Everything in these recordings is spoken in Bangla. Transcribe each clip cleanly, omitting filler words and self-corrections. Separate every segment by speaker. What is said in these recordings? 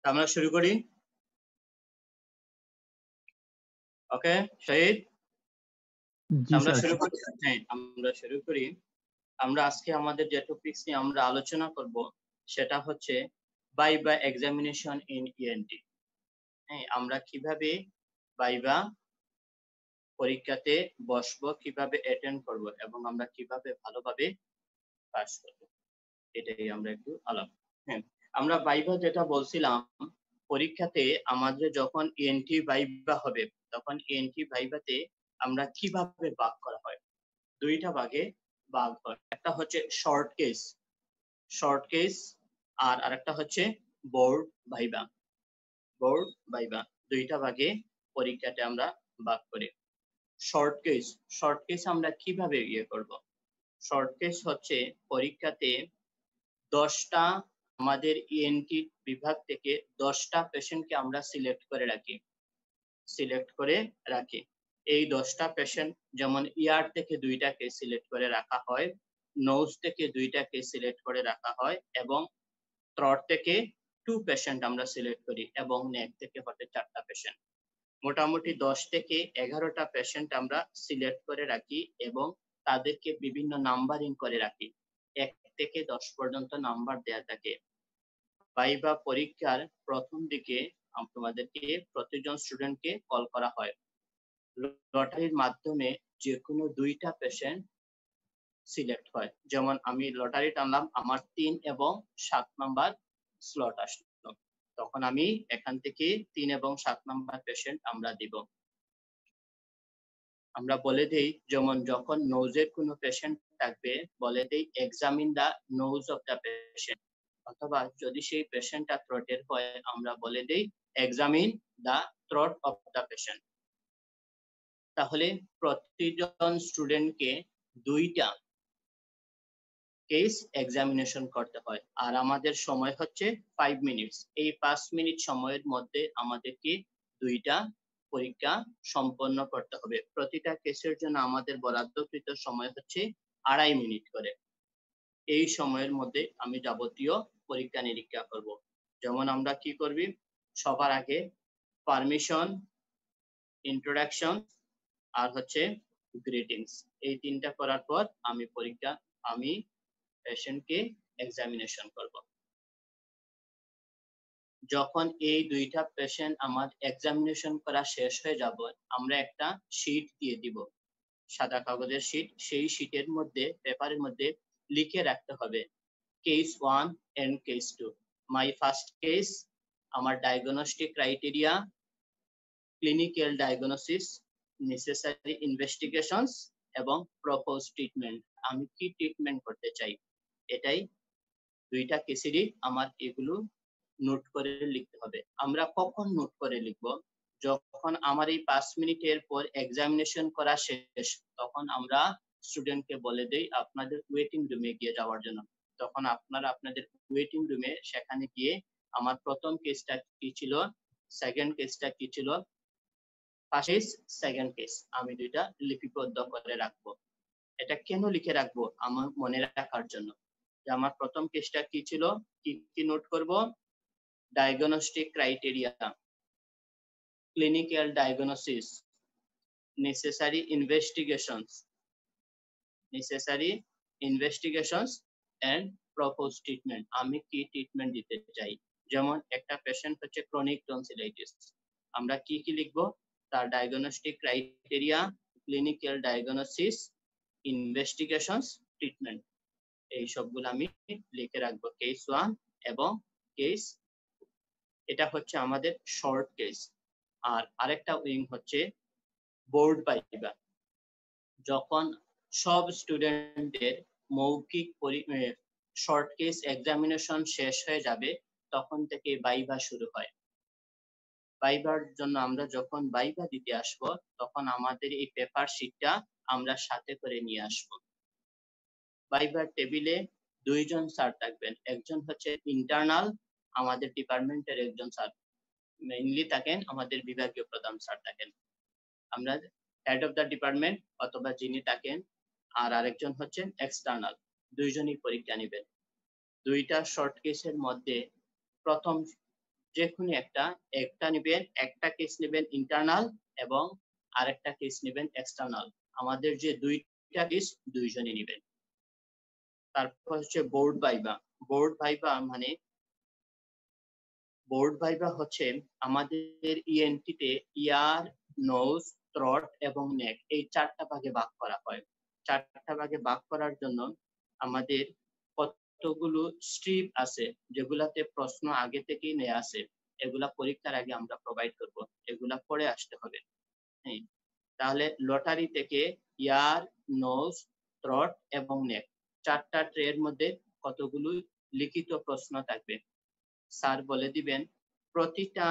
Speaker 1: আমরা শুরু করি। ওকে শহীদ,
Speaker 2: জি
Speaker 1: আমরা
Speaker 2: স্যার।
Speaker 1: শুরু করি। হ্যাঁ, আমরা শুরু করি। আমরা আজকে আমাদের যে টপিকস নিয়ে আমরা আলোচনা করব সেটা হচ্ছে ভাইভা এক্সামিনেশন ইন ইএনটি। হ্যাঁ, আমরা কিভাবে ভাইভা পরীক্ষাতে বসবো, কিভাবে অ্যাটেন্ড করব এবং আমরা কিভাবে ভালোভাবে পাস করব, এটাই আমরা একটু আলাপ। হ্যাঁ, আমরা ভাইভা যেটা বলছিলাম, পরীক্ষাতে আমাদের যখন ইএনটি ভাইভা হবে তখন ইএনটি ভাইভাতে আমরা কিভাবে ভাগ করা হয়, দুইটা ভাগে ভাগ হয়। একটা হচ্ছে শর্ট কেস আর আরেকটা হচ্ছে বোর্ড ভাইভা। দুইটা ভাগে পরীক্ষাতে আমরা ভাগ করি। শর্ট কেস আমরা কিভাবে করব? শর্ট কেস হচ্ছে পরীক্ষাতে 10টা আমাদের ইএনটি বিভাগ থেকে 10টা পেশেন্টকে আমরা সিলেক্ট করে রাখি। এই 10টা পেশেন্ট যেমন ইয়ার থেকে 2টাকে সিলেক্ট করে রাখা হয়, নোজ থেকে 2টাকে সিলেক্ট করে রাখা হয় এবং থ্রট থেকে 2 পেশেন্ট আমরা সিলেক্ট করি এবং নেক থেকে হতে 4টা পেশেন্ট। মোটামুটি 10 থেকে 11টা পেশেন্ট আমরা সিলেক্ট করে রাখি এবং তাদেরকে বিভিন্ন নাম্বারিং করে রাখি। 1 থেকে 10 পর্যন্ত নাম্বার দেয়া থাকে। ভাইভা পরীক্ষার প্রথম দিকে তোমাদেরকে প্রতিজন স্টুডেন্টকে কল করা হয়। লটারির মাধ্যমে যে কোনো 2টা পেশেন্ট সিলেক্ট হয়। যেমন আমি লটারি টানলাম, আমার 3 এবং 7 নাম্বার স্লট আসলো, তখন আমি এখান থেকে 3 এবং 7 নাম্বার পেশেন্ট আমরা দিব। আমরা বলে দেই, যেমন যখন নোজের কোনো পেশেন্ট থাকবে বলে দেই examine the nose of the patient, অথবা যদি সেই পেশেন্টটা থ্রোটের হয় আমরা বলে দেই examine the throat of the patient. তাহলে প্রতিজন স্টুডেন্টকে 2টা কেস এক্সামিনেশন করতে হয় আর আমাদের সময় হচ্ছে 5 মিনিটস। এই 5 মিনিট সময়ের মধ্যে আমাদেরকে 2টা পরীক্ষা সম্পন্ন করতে হবে। প্রতিটা কেসের জন্য আমাদের বরাদ্দকৃত সময় হচ্ছে 2.5 মিনিট করে। এই সময়ের মধ্যে আমি যাবতীয় পরীক্ষা নিরীক্ষা করব। যেমন আমরা কি করবি, সবার আগে পারমিশন, ইন্ট্রোডাকশন আর হচ্ছে গ্রিটিংস, এই 3টা করার পর আমি পেশেন্টকে এক্সামিনেশন করব। যখন এই 2টা পেশেন্ট আমার এক্সামিনেশন করা শেষ হয়ে যাব, আমরা একটা শীট দিয়ে দিব, সাদা কাগজের শীট। সেই শীটের মধ্যে, পেপারের মধ্যে লিখে রাখতে হবে case 1 and case 2। My first case, আমার diagnostic criteria, clinical diagnosis, necessary investigations এবং প্রপোজ ট্রিটমেন্ট। আমি কি ট্রিটমেন্ট করতে চাই, এটাই 2টা কেসেরই আমার এগুলো নোট করে লিখতে হবে। আমরা কখন নোট করে লিখব? যখন আমার এই 5 মিনিটের পর এক্সামিনেশন করা শেষ, তখন আমরা স্টুডেন্টকে বলে দেই আপনাদের ওয়েটিং রুমে গিয়ে যাওয়ার জন্য। তখন আপনারা আপনাদের ওয়েটিং রুমে সেখানে গিয়ে আমার প্রথম কেসটা কি ছিল, সেকেন্ড কেসটা কি ছিল, ফার্স্ট কেস, সেকেন্ড কেস, আমি 2টা লিপিবদ্ধ করে রাখবো। এটা কেন লিখে রাখবো? আমার মনে রাখার জন্য যে আমার প্রথম কেসটা কি ছিল, কি নোট করব, diagnostic criteria, clinical diagnosis, necessary investigations and propose treatment. আমি কি ট্রিটমেন্ট দিতে চাই। যেমন একটা পেশেন্ট হচ্ছে ক্রনিক টনসিলাইটিস, আমরা কি লিখবো, তার diagnostic criteria, clinical diagnosis, investigations, treatment, এই সবগুলো আমি লিখে রাখবো, কেস 1 এবং কেস। এটা হচ্ছে আমাদের শর্ট কেস। আর আরেকটা উইং হচ্ছে বোর্ড ভাইভা। যখন সব স্টুডেন্টদের মৌখিক শর্ট কেস এক্সামিনেশন শেষ হয়ে যাবে, তখন থেকে ভাইভা শুরু হয়। ভাইভার জন্য আমরা যখন ভাইভা দিতে আসব, তখন আমাদের এই পেপার শিটটা আমরা সাথে করে নিয়ে আসব। ভাইভার টেবিলে 2জন স্যার থাকবেন, একজন হচ্ছে ইন্টারনাল, আমাদের ডিপার্টমেন্টের একজন স্যার মেইনলি থাকেন, আমাদের বিভাগীয় প্রধান স্যার থাকেন, আমরা হেড অফ দা ডিপার্টমেন্ট অথবা যিনি থাকেন, আর আরেকজন হচ্ছেন এক্সটার্নাল। 2জনই পরীক্ষা নেবেন। 2টা শর্ট কেসের মধ্যে প্রথম যে কোনো একটা নেবেন, একটা কেস নেবেন ইন্টারনাল এবং আরেকটা কেস নেবেন এক্সটার্নাল। আমাদের যে দুইটা কেস দুইজনই নেবেন। তারপর হচ্ছে বোর্ড ভাইভা। বোর্ড ভাইভা মানে আমাদের ইএনটিতে ইয়ার, নোজ, থ্রোট এবং নেক এই 4টা ভাগে ভাগ করা হয়। 4টা ভাগে ভাগ করার জন্য আমাদের কতগুলো স্ট্রিপ আছে যেগুলাতে প্রশ্ন আগে থেকেই নেওয়া আছে, এগুলা পরীক্ষার আগে আমরা প্রোভাইড করব, এগুলা পড়ে আসতে হবে। হ্যাঁ, তাহলে লটারি থেকে ইয়ার, নোজ, থ্রোট এবং নেক 4টা ট্রের মধ্যে কতগুলো লিখিত প্রশ্ন থাকবে স্যার বলে দিবেন। প্রতিটা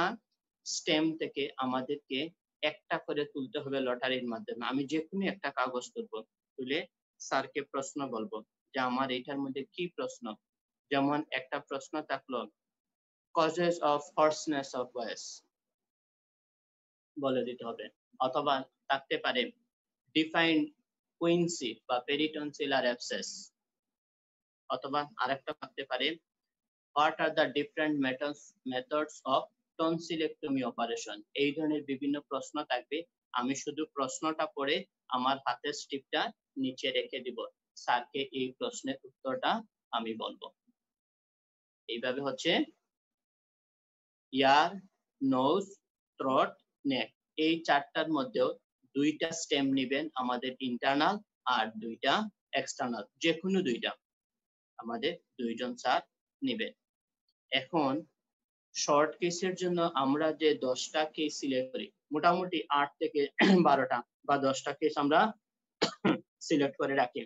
Speaker 1: স্টেম থেকে আমাদেরকে একটা করে তুলতে হবে লটারির মাধ্যমে। আমি যে কোনো একটা কাগজ তুলবো, তুলে স্যারকে প্রশ্ন বলবো যে আমার এটার মধ্যে কি প্রশ্ন। যেমন একটা প্রশ্ন থাকলো causes of hoarseness of voice বলে দিতে হবে, অথবা থাকতে পারে ডিফাইন কুইন্সি বা পেরিটনসিলার অ্যাবসেস, অথবা আরেকটা থাকতে পারে what are the different methods of tonsillectomy operation। এই ধরনের বিভিন্ন প্রশ্ন থাকবে। আমি শুধু প্রশ্নটা পড়ে আমার হাতের স্টিপটা নিচে রেখে দিব, স্যারকে এই প্রশ্নের উত্তরটা আমি বলবো। এইভাবে হচ্ছে ইয়ার, নোজ, থ্রোট, নেক এই 4টার মধ্যেও 2টা স্টেম নেবেন আমাদের ইন্টারনাল আর 2টা এক্সটার্নাল, যে কোনো 2টা আমাদের 2জন স্যার নেবেন। এখন শর্ট কেসের জন্য আমরা যে 10টা কেস সিলেক্ট করি, মোটামুটি 8 থেকে 12টা বা 10টা কেস আমরা সিলেক্ট করে রাখি।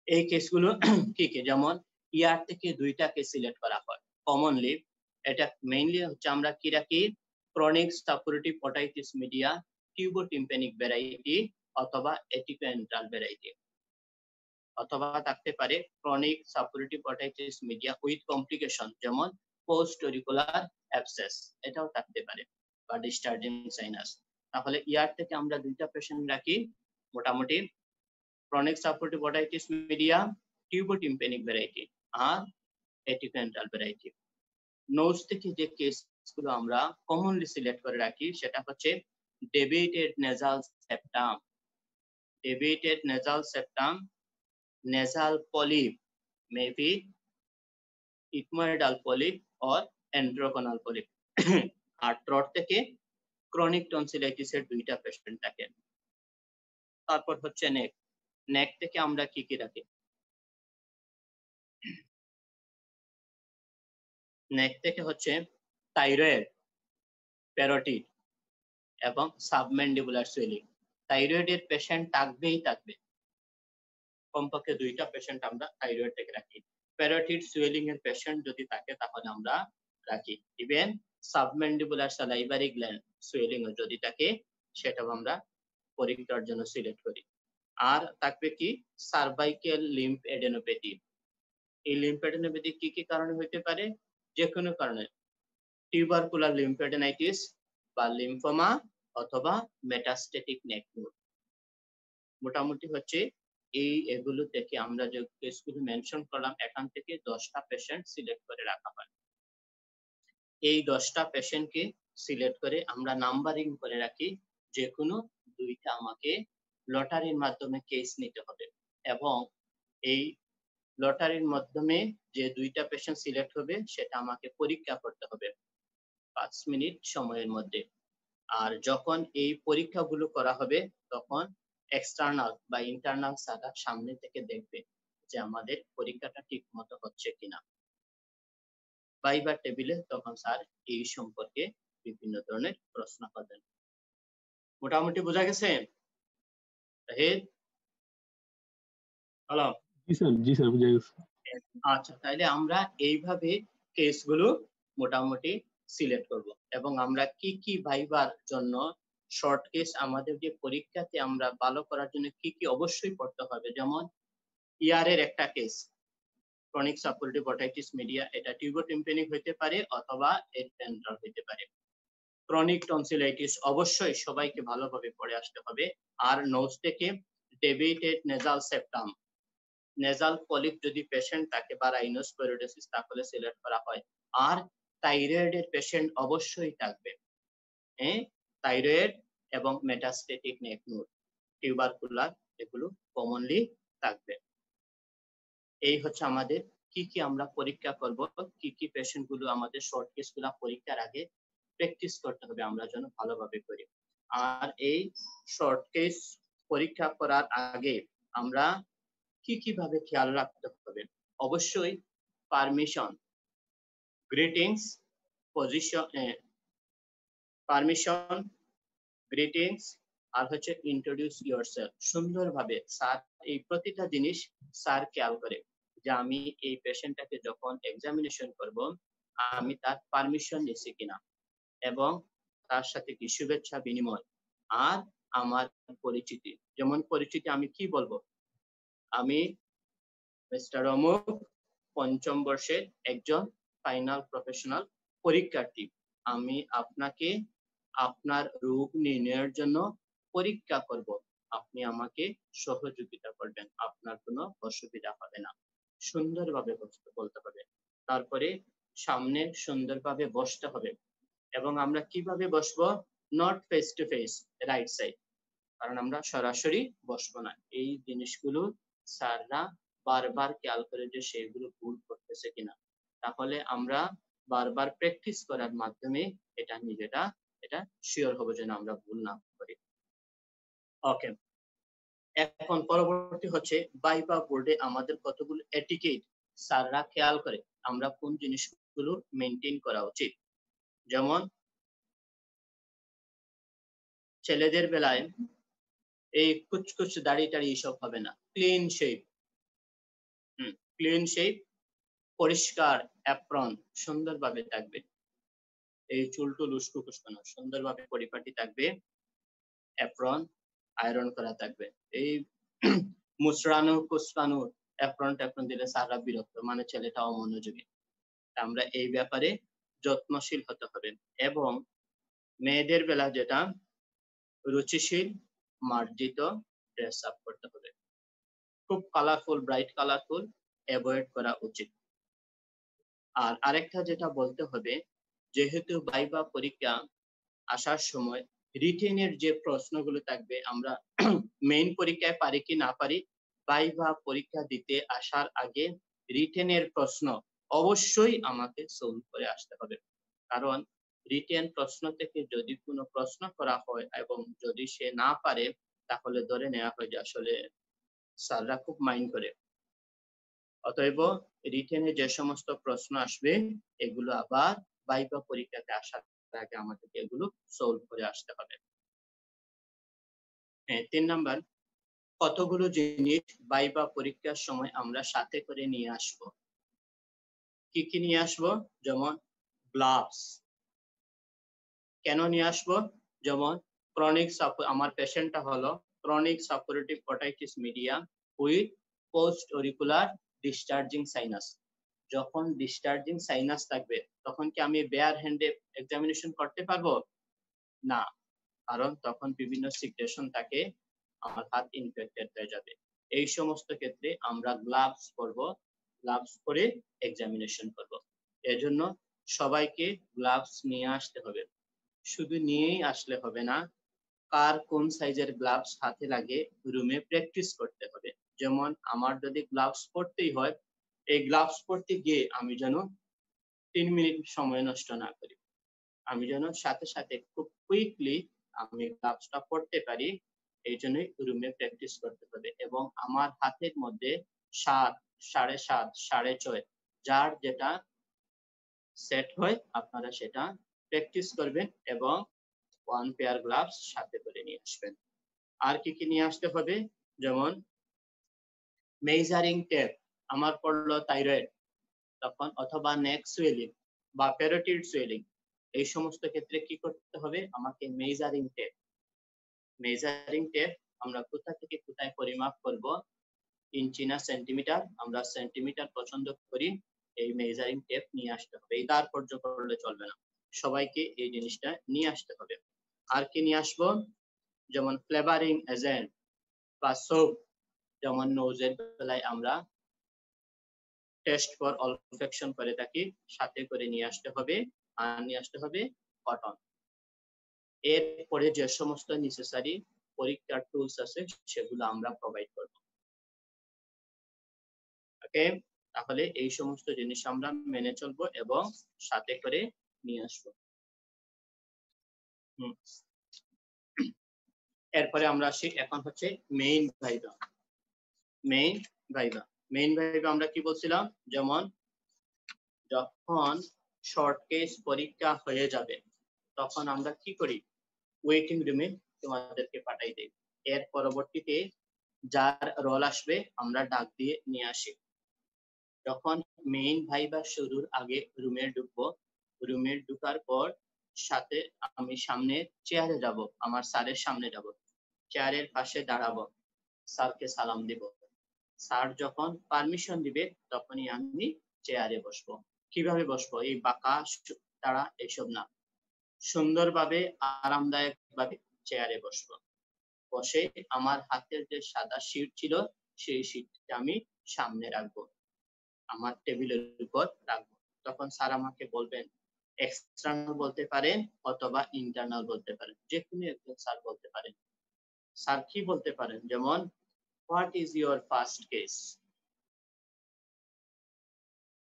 Speaker 1: এই কেসগুলো কি কি, যেমন ইয়ার থেকে 2টা কেস সিলেক্ট করা হয় কমনলি। এটা মেইনলি হচ্ছে আমরা কি রাখি, chronic suppurative otitis media, tubotympanic variety অথবা এটিকোএন্টাল ভ্যারাইটি, অথবা থাকতে পারে chronic suppurative otitis media with complication যেমন পোস্ট অরিকুলার অ্যাবসেস, এটাও থাকতে পারে, বা ডিসচার্জিং সাইনাস। তাহলে ইয়ার থেকে আমরা 2টা পেশেন্ট রাখি মোটামুটি, chronic suppurative otitis media, tubotympanic variety আর এটিকোএন্টাল ভ্যারাইটি। নোজ থেকে যে কেসগুলো আমরা কমনলি সিলেক্ট করে রাখি সেটা হচ্ছে deviated nasal septum, deviated nasal septum, nasal polyp, maybe ethmoidal polyp or endoconal polyp। আর থ্রোট থেকে ক্রনিক টনসিলাইটিসের 2টা পেশেন্ট থাকে। তারপর হচ্ছে নেক, নেক থেকে আমরা কি কি রাখি, নেক থেকে হচ্ছে থাইরয়েড, প্যারোটিড এবং সাবম্যান্ডিবুলার সুয়েলিং। থাইরয়েডের পেশেন্ট থাকবেই থাকবে, কমপক্ষে 2টা পেশেন্ট আমরা থাইরয়েড থেকে রাখি। প্যারোটিড সুয়েলিং এর পেশেন্ট যদি থাকে তাহলে আমরা রাখি। ইভেন সাবম্যান্ডিবুলার সালাইভারি গ্ল্যান্ড সুয়েলিং যদি থাকে সেটাও আমরা পরীক্ষার জন্য সিলেক্ট করি। আর থাকবে কি সার্ভাইকাল লিম্ফ এডেনোপ্যাথি। এই লিম্ফ এডেনোপ্যাথি কি কি কারণে হতে পারে, যে কোনো কারণে, টিউবারকুলার লিম্ফেডেনাইটিস বা লিম্ফোমা অথবা মেটাস্টেটিক নেক নোড। মোটামুটি হচ্ছে এগুলো থেকে আমরা যে কেসগুলো মেনশন করলাম এখান থেকে 10টা পেশেন্ট সিলেক্ট করে রাখা হয়। এই 10টা পেশেন্টকে সিলেক্ট করে আমরা নাম্বারিং করে রাখি, যে কোনো 2টা আমাকে লটারির মাধ্যমে কেস নিতে হবে এবং এই লটারির মাধ্যমে যে 2টা পেশেন্ট সিলেক্ট হবে সেটা আমাকে পরীক্ষা করতে হবে 5 মিনিট সময়ের মধ্যে। আর যখন এই পরীক্ষাগুলো করা হবে তখন এক্সটার্নাল বা ইন্টারনাল স্যাররা সামনে থেকে দেখবে যে আমাদের পরীক্ষাটা ঠিক মতো হচ্ছে কিনা। ভাইবার টেবিলে তখন স্যার এই সম্পর্কে বিভিন্ন ধরনের প্রশ্ন করবেন। মোটামুটি বোঝা গেছে? হ্যালো,
Speaker 2: জি স্যার বুঝা গেছে।
Speaker 1: আচ্ছা, তাইলে আমরা এইভাবে কেসগুলো মোটামুটি সিলেক্ট করব এবং আমরা কি কি ভাইবার জন্য শর্ট কেস আমাদের যে পরীক্ষাতে আমরা ভালো করার জন্য কি কি অবশ্যই পড়তে হবে, যেমন ইয়ারের একটা case chronic suppurative otitis media, এটা টিউবোটিম্পানিক হইতে পারে অথবা এন্ট্রাল হইতে পারে। ক্রনিক টনসিলাইটিস অবশ্যই সবাইকে ভালোভাবে পড়ে আসতে হবে। আর নোজ থেকে deviated nasal septum, nasal polyp যদি পেশেন্ট থাকে বা রাইনোস্পেরোডোসিস তাহলে সিলেক্ট করা হয়। আর থাইরয়েডের পেশেন্ট অবশ্যই থাকবে। হ্যাঁ, থাইরয়েড এবং মেটাস্টেটিক নেক নোড, টিউবারকুলার, এগুলো কমনলি থাকবে। এই হচ্ছে আমাদের কি আমরা পরীক্ষা করব, কি পেশেন্ট গুলো আমাদের শর্ট কেস গুলা পরীক্ষার আগে প্র্যাকটিস করতে হবে আমরা যেন ভালোভাবে করি। আর এই শর্ট কেস পরীক্ষা করার আগে আমরা কিভাবে খেয়াল রাখতে হবে? অবশ্যই permission, greetings, position, permission, greetings, আর হচ্ছে ইন্ট্রোডিউস ইয়োরসেলফ। সুন্দরভাবে স্যার এই প্রতিটা জিনিস স্যার খেয়াল করে যে আমি এই পেশেন্টটাকে যখন এক্সামিনেশন করব আমি তার পারমিশন নিছি কিনা, এবং তার সাথে কি শুভেচ্ছা বিনিময়, আর আমার পরিচিতি। যেমন পরিচিতি আমি কি বলবো? আমি মিস্টার অমুক, পঞ্চম বর্ষের একজন ফাইনাল প্রফেশনাল পরীক্ষার্থী। আমি আপনাকে আপনার রোগ নির্ণয়ের জন্য পরীক্ষা করব। আপনি আমাকে সহযোগিতা করবেন, আপনার কোনো অসুবিধা হবে না। সুন্দরভাবে বলতে হবে। তারপরে সামনে সুন্দরভাবে বসতে হবে, এবং আমরা কিভাবে বসবো? Not face to face, right side, কারণ আমরা সরাসরি বসবো না। এই জিনিসগুলো স্যাররা বারবার খেয়াল করে যে সেগুলো ভুল করতেছে কিনা। তাহলে আমরা বারবার প্র্যাকটিস করার মাধ্যমে এটা শিওর হবো যেন আমরা ভুল না করি। ওকে, এখন পরবর্তী হচ্ছে ভাইভা বোর্ডে আমাদের কতগুলো এটিকেট স্যাররা খেয়াল করে আমরা কোন জিনিসগুলো মেনটেন করা উচিত। যেমন ছেলেদের বেলায় এই কুচকুচ দাড়ি টাড়ি এসব হবে না, ক্লিন শেপ, ক্লিন শেপ, পরিষ্কার অ্যাপ্রন সুন্দরভাবে থাকবে। এই চুল টুল উস্কো খুস্কো না, সুন্দরভাবে পরিপাটি থাকবে। অ্যাপ্রন আয়রন করা থাকবে। এই মুচড়ানো কুচকানো অ্যাপ্রন ট্যাপ্রন দিলে স্যাররা বিরক্ত, মানে ছেলেটা অমনোযোগী। আমরা এই ব্যাপারে যত্নশীল হতে হবে। এবং মেয়েদের বেলা যেটা, রুচিশীল মার্জিত ড্রেস আপ করতে হবে। খুব কালারফুল, ব্রাইট কালারফুল অ্যাভয়েড করা উচিত। আর আরেকটা যেটা বলতে হবে, যেহেতু ভাইভা পরীক্ষা আসার সময় রিটেনের যে প্রশ্নগুলো থাকবে, আমরা মেইন পরীক্ষায় পারি কি না পারি, ভাইভা পরীক্ষা দিতে আসার আগে রিটেনের প্রশ্ন অবশ্যই আমাকে সলভ করে আসতে হবে। কারণ রিটেন প্রশ্ন থেকে যদি কোনো প্রশ্ন করা হয় এবং যদি সে না পারে, তাহলে ধরে নেওয়া হয় যে আসলে স্যাররা খুব মাইন্ড করে। অতএব রিটেনে যে সমস্ত প্রশ্ন আসবে এগুলো আবার ভাইভা পরীক্ষাতে আসার আগে আমাদেরকে এগুলো সলভ করে আসতে হবে। হ্যাঁ, 3 নাম্বার, কতগুলো জিনিস ভাইভা পরীক্ষার সময় আমরা সাথে করে নিয়ে আসব। কি নিয়ে আসব? যেমন গ্লাভস। কেন নিয়ে আসব? যেমন আমার পেশেন্টটা হলো chronic suppurative otitis media with post auricular discharging sinus. যখন ডিসচার্জিং সাইনাস থাকবে তখন কি আমি বেয়ার হ্যান্ডে এক্সামিনেশন করতে পারবো? না, কারণ তখন বিভিন্ন সিক্রেশন থাকে, আমার হাত ইনফেক্টেড হয়ে যাবে। এই সমস্ত ক্ষেত্রে আমরা গ্লাভস পরব, গ্লাভস পরে এক্সামিনেশন করব। এজন্য সবাইকে গ্লাভস নিয়ে আসতে হবে। শুধু নিয়েই আসলে হবে না, কার কোন সাইজের গ্লাভস হাতে লাগে রুমে প্র্যাকটিস করতে হবে। যেমন আমার যদি গ্লাভস পরতেই হয়, এই গ্লাভস পরতে গিয়ে আমি যেন 3 মিনিট সময় নষ্ট না করি। আমি যেন সাথে সাথে খুব কুইকলি আমি গ্লাভসটা পরতে পারি। এই জন্যই রুমে প্র্যাকটিস করতে হবে। এবং আমার হাতের মধ্যে 7, 7.5, 6.5 যার যেটা সেট হয় আপনারা সেটা প্র্যাকটিস করবেন, এবং 1 পেয়ার গ্লাভস সাথে করে নিয়ে আসবেন। আর কি নিয়ে আসতে হবে? যেমন মেজারিং টেপ। আমার পড়লো থাইরয়েড তখন, অথবা নেক সুয়েলিং বা প্যারোটিড সুয়েলিং, এই সমস্ত ক্ষেত্রে কি করতে হবে? আমাকে মেজারিং টেপ। মেজারিং টেপ আমরা কোথা থেকে কোথায় পরিমাপ করব? ইঞ্চি না সেন্টিমিটার? আমরা সেন্টিমিটার পছন্দ করি। এই মেজারিং টেপ নিয়ে আসতে হবে। এই তাৎপর্য করলে চলবে না, সবাইকে এই জিনিসটা নিয়ে আসতে হবে। আর কি নিয়ে আসবো? যেমন ফ্লেভারিং এজেন্ট বা সোপ। যেমন নোজের বেলায় আমরা টেস্ট ফর অলফেকশন করে থাকি, সাথে করে নিয়ে আসতে হবে, আর নিয়ে আসতে হবে কটন। এরপরে যে সমস্ত নেসেসারি পরীক্ষার টুলস আছে সেগুলো আমরা প্রোভাইড করব। ওকে, তাহলে এই সমস্ত জিনিস আমরা মেনে চলবো এবং সাথে করে নিয়ে আসবো। এরপরে আমরা আসি, এখন হচ্ছে main viva. Main viva main viva আমরা কি বলছিলাম, যেমন যখন শর্ট কেস পরীক্ষা হয়ে যাবে তখন আমরা কি করি, ওয়েটিং রুমে তোমাদেরকে পাঠাই দেই। এর পরবর্তীতে যার রোল আসবে আমরা ডাক দিয়ে নিয়ে আসি। যখন মেইন ভাইভা শুরুর আগে রুমে ঢুকবো, রুমে ঢুকার পর সাথে আমি সামনে চেয়ারে যাব, আমার স্যারের সামনে যাব, চেয়ারের পাশে দাঁড়াবো, স্যারকে সালাম দিব। স্যার যখন পারমিশন দিবে তখনই আমি চেয়ারে বসবো। কিভাবে বসবো, এই বাঁকা তারা এসব না, সুন্দরভাবে আরামদায়ক ভাবে চেয়ারে বসবো। বসে আমার হাতের যে সাদা শীট ছিল সেই শীটটা আমি সামনে রাখবো, আমার টেবিলের উপর রাখবো। তখন স্যার আমাকে বলবেন, এক্সটার্নাল বলতে পারেন অথবা ইন্টারনাল বলতে পারেন, যে কোনো একজন স্যার বলতে পারেন। স্যার কি বলতে পারেন, যেমন what is your first case,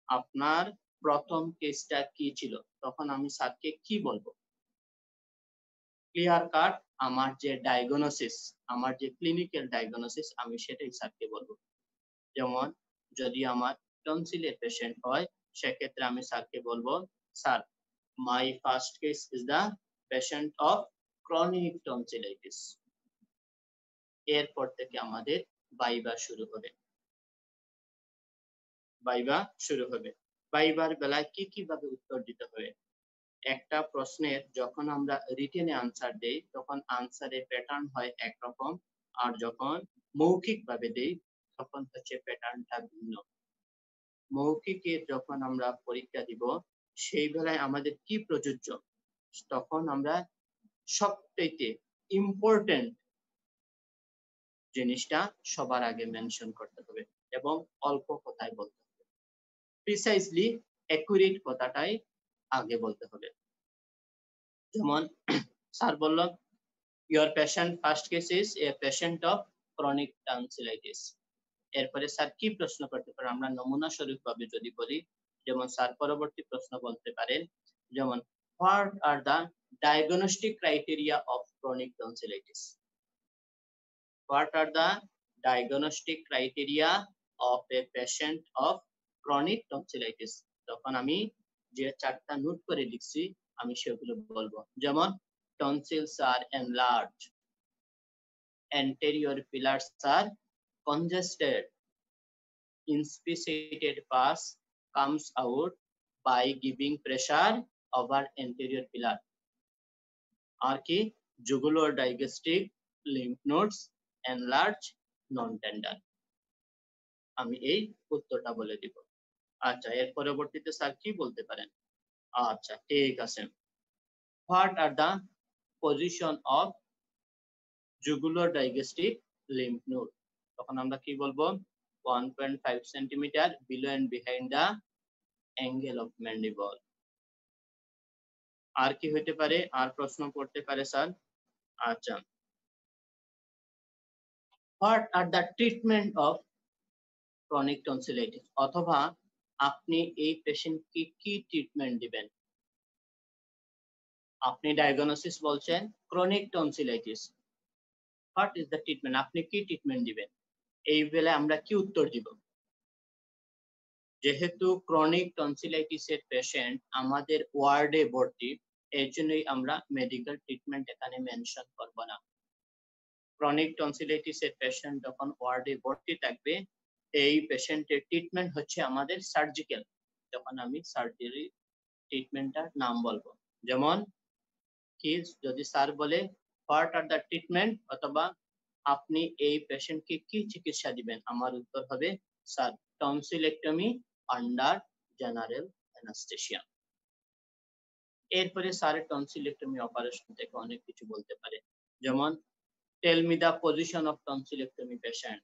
Speaker 1: আপনার প্রথম কেসটা কি ছিল, তখন আমি স্যারকে কি বলবো, ক্লিয়ার কাট আমার যে ডায়াগনোসিস, আমার যে ক্লিনিক্যাল ডায়াগনোসিস আমি সেটাই স্যারকে বলবো। যেমন যদি আমার টনসিলের পেশেন্ট হয় সেক্ষেত্রে আমি স্যারকে বলবো, sir my first case is the patient of chronic tonsillitis. এরপর থেকে আমাদের ভাইভা শুরু হবে। ভাইভা শুরু হবে, ভাইবার বেলায় কি কিভাবে উত্তর দিতে হবে। একটা প্রশ্নের যখন আমরা রিটেনে আনসার দেই তখন আনসারের প্যাটার্ন হয় একরকম, আর যখন মৌখিক ভাবে দেই তখন হচ্ছে প্যাটার্নটা ভিন্ন। মৌখিকে যখন আমরা পরীক্ষা দিব সেই বেলায় আমাদের কি প্রযোজ্য, তখন আমরা সবচেয়ে ইম্পর্টেন্ট জিনিসটা সবার আগে মেনশন করতে হবে এবং অল্প কথায় বলতে হবে, প্রিসাইজলি অ্যাকুরেট কথাটাই আগে বলতে হবে। যেমন স্যার বলল, your patient first case is a patient of chronic tonsillitis। এরপরে স্যার কি প্রশ্ন করতে পারে, আমরা নমুনা স্বরূপ ভাবে যদি বলি, যেমন স্যার পরবর্তী প্রশ্ন বলতে পারেন, যেমন what are the diagnostic criteria of chronic tonsillitis, what are the diagnostic criteria of a patient of chronic tonsillitis। তখন আমি যে চারটা নোট করে লিখছি আমি সেগুলো বলবো, যেমন tonsils are enlarged, anterior pillars are congested, inspissated pus comes out by giving pressure over anterior pillar, আর কি jugular digastric lymph nodes enlarged non tender। আমি এই উত্তরটা বলে দিব। আচ্ছা, এর পরবর্তীতে স্যার কি বলতে পারেন, আচ্ছা ঠিক আছে, what are the position of jugular digastric lymph node, তখন আমরা কি বলবো, 1.5 centimeter below and behind the angle of mandible। আর কি হতে পারে, আর প্রশ্ন করতে পারে স্যার, আচ্ছা what are the treatment of chronic tonsillitis, অথবা আপনি এই পেশেন্টকে কি ট্রিটমেন্ট দিবেন। আপনি ডায়াগনোসিস বলছেন chronic tonsillitis, what is the treatment, আপনি কি ট্রিটমেন্ট দিবেন, এই বেলায় আমরা কি উত্তর দিব। যেহেতু ক্রনিক টনসিলাইটিস এর পেশেন্ট আমাদের ওয়ার্ডে ভর্তি, এর জন্যই আমরা মেডিকেল ট্রিটমেন্ট এখানে মেনশন করব না। ক্রনিক টনসিলাইটিস এর পেশেন্ট যখন ওয়ার্ডে ভর্তি থাকবে এই পেশেন্টের ট্রিটমেন্ট হচ্ছে আমাদের সার্জিক্যাল, তখন আমি সার্জারি ট্রিটমেন্টটার নাম বলবো। যেমন কি যদি স্যার বলে হোয়াট আর দ্য ট্রিটমেন্ট অথবা আপনি এই পেশেন্টকে কি চিকিৎসা দিবেন, আমার উত্তর হবে sir tonsillectomy under general anaesthesia. এরপরে স্যার টনসিলেক্টমি অপারেশন থেকে অনেক কিছু বলতে পারে, যেমন tell me the position of tonsillectomy patient,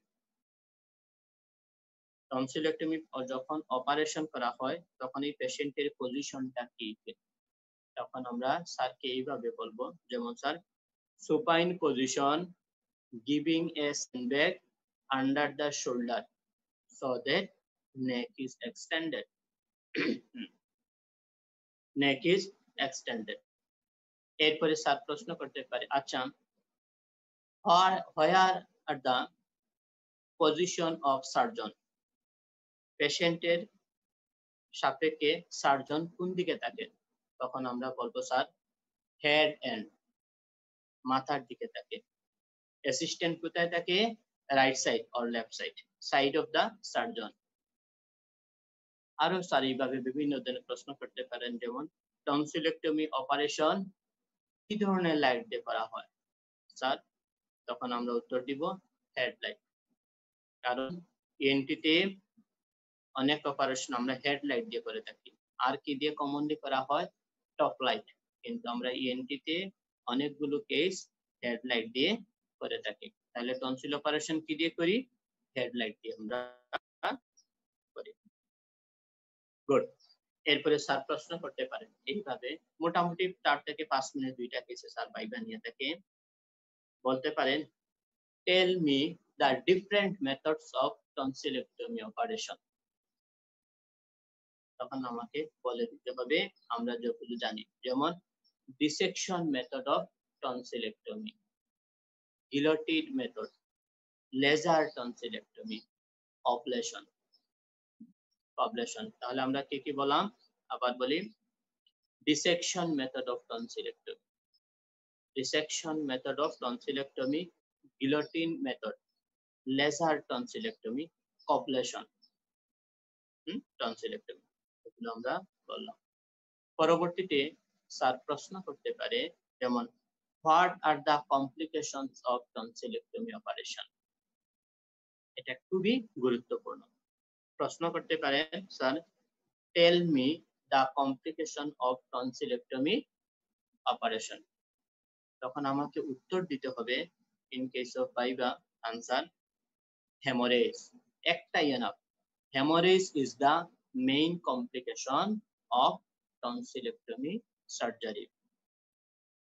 Speaker 1: tonsillectomy যখন অপারেশন করা হয় তখন এই পেশেন্টের পজিশনটা কি, তখন আমরা স্যারকে এইভাবে বলবো, যেমন sir supine position giving a sandbag under the shoulder so that neck is extended. neck is extended. এরপরে স্যার প্রশ্ন করতে পারে, আচ্ছা where are the position of surgeon? পেশেন্টের সাপেক্ষে সার্জন কোন দিকে থাকে? তখন আমরা বলবো স্যার হেড এন্ড, মাথার দিকে থাকে। অ্যাসিস্ট্যান্ট কোথায় থাকে? Right side or left side, side of the surgeon. আরো স্যার এইভাবে বিভিন্ন ধরনের প্রশ্ন করতে পারেন, যেমন টনসিলেক্টমি অপারেশন কি ধরনের লাইট দিয়ে করা হয় স্যার? তখন আমরা উত্তর দিব হেডলাইট, কারণ ইএনটিতে অনেক অপারেশন আমরা হেডলাইট দিয়ে করে থাকি। আর কি দিয়ে কমনলি করা হয়? টপ লাইট, কিন্তু আমরা ইএনটিতে অনেকগুলো কেস হেডলাইট দিয়ে করে থাকি। তাহলে টনসিল অপারেশন কি দিয়ে করি? হেডলাইট দিয়ে আমরা করি। গুড। এরপরে স্যার প্রশ্ন করতে পারেন এইভাবে, মোটামুটি 4 থেকে 5 মিনিট দুইটা কেসে স্যার ভাইবা নিয়ে থাকে। বলতে পারেন tell me the different methods of tonsillectomy operation. তখন আমাকে বলে দিতে হবে আমরা যেগুলো জানি, যেমন dissection method of tonsillectomy, guillotine method, laser tonsillectomy, ablation. তাহলে আমরা কি কি বললাম? আবার বলি, dissection method of tonsillectomy, guillotine method, laser tonsillectomy, ablation tonsillectomy, এগুলো আমরা বললাম। পরবর্তীতে স্যার প্রশ্ন করতে পারে, যেমন what are the complications of tonsillectomy operation? এটা খুবই গুরুত্বপূর্ণ। প্রশ্ন করতে পারেন sir tell me the complication of tonsillectomy operation. তখন আমাকে উত্তর দিতে হবে in case of viva answer hemorrhage, একটাই enough. hemorrhage is the main complication of tonsillectomy surgery.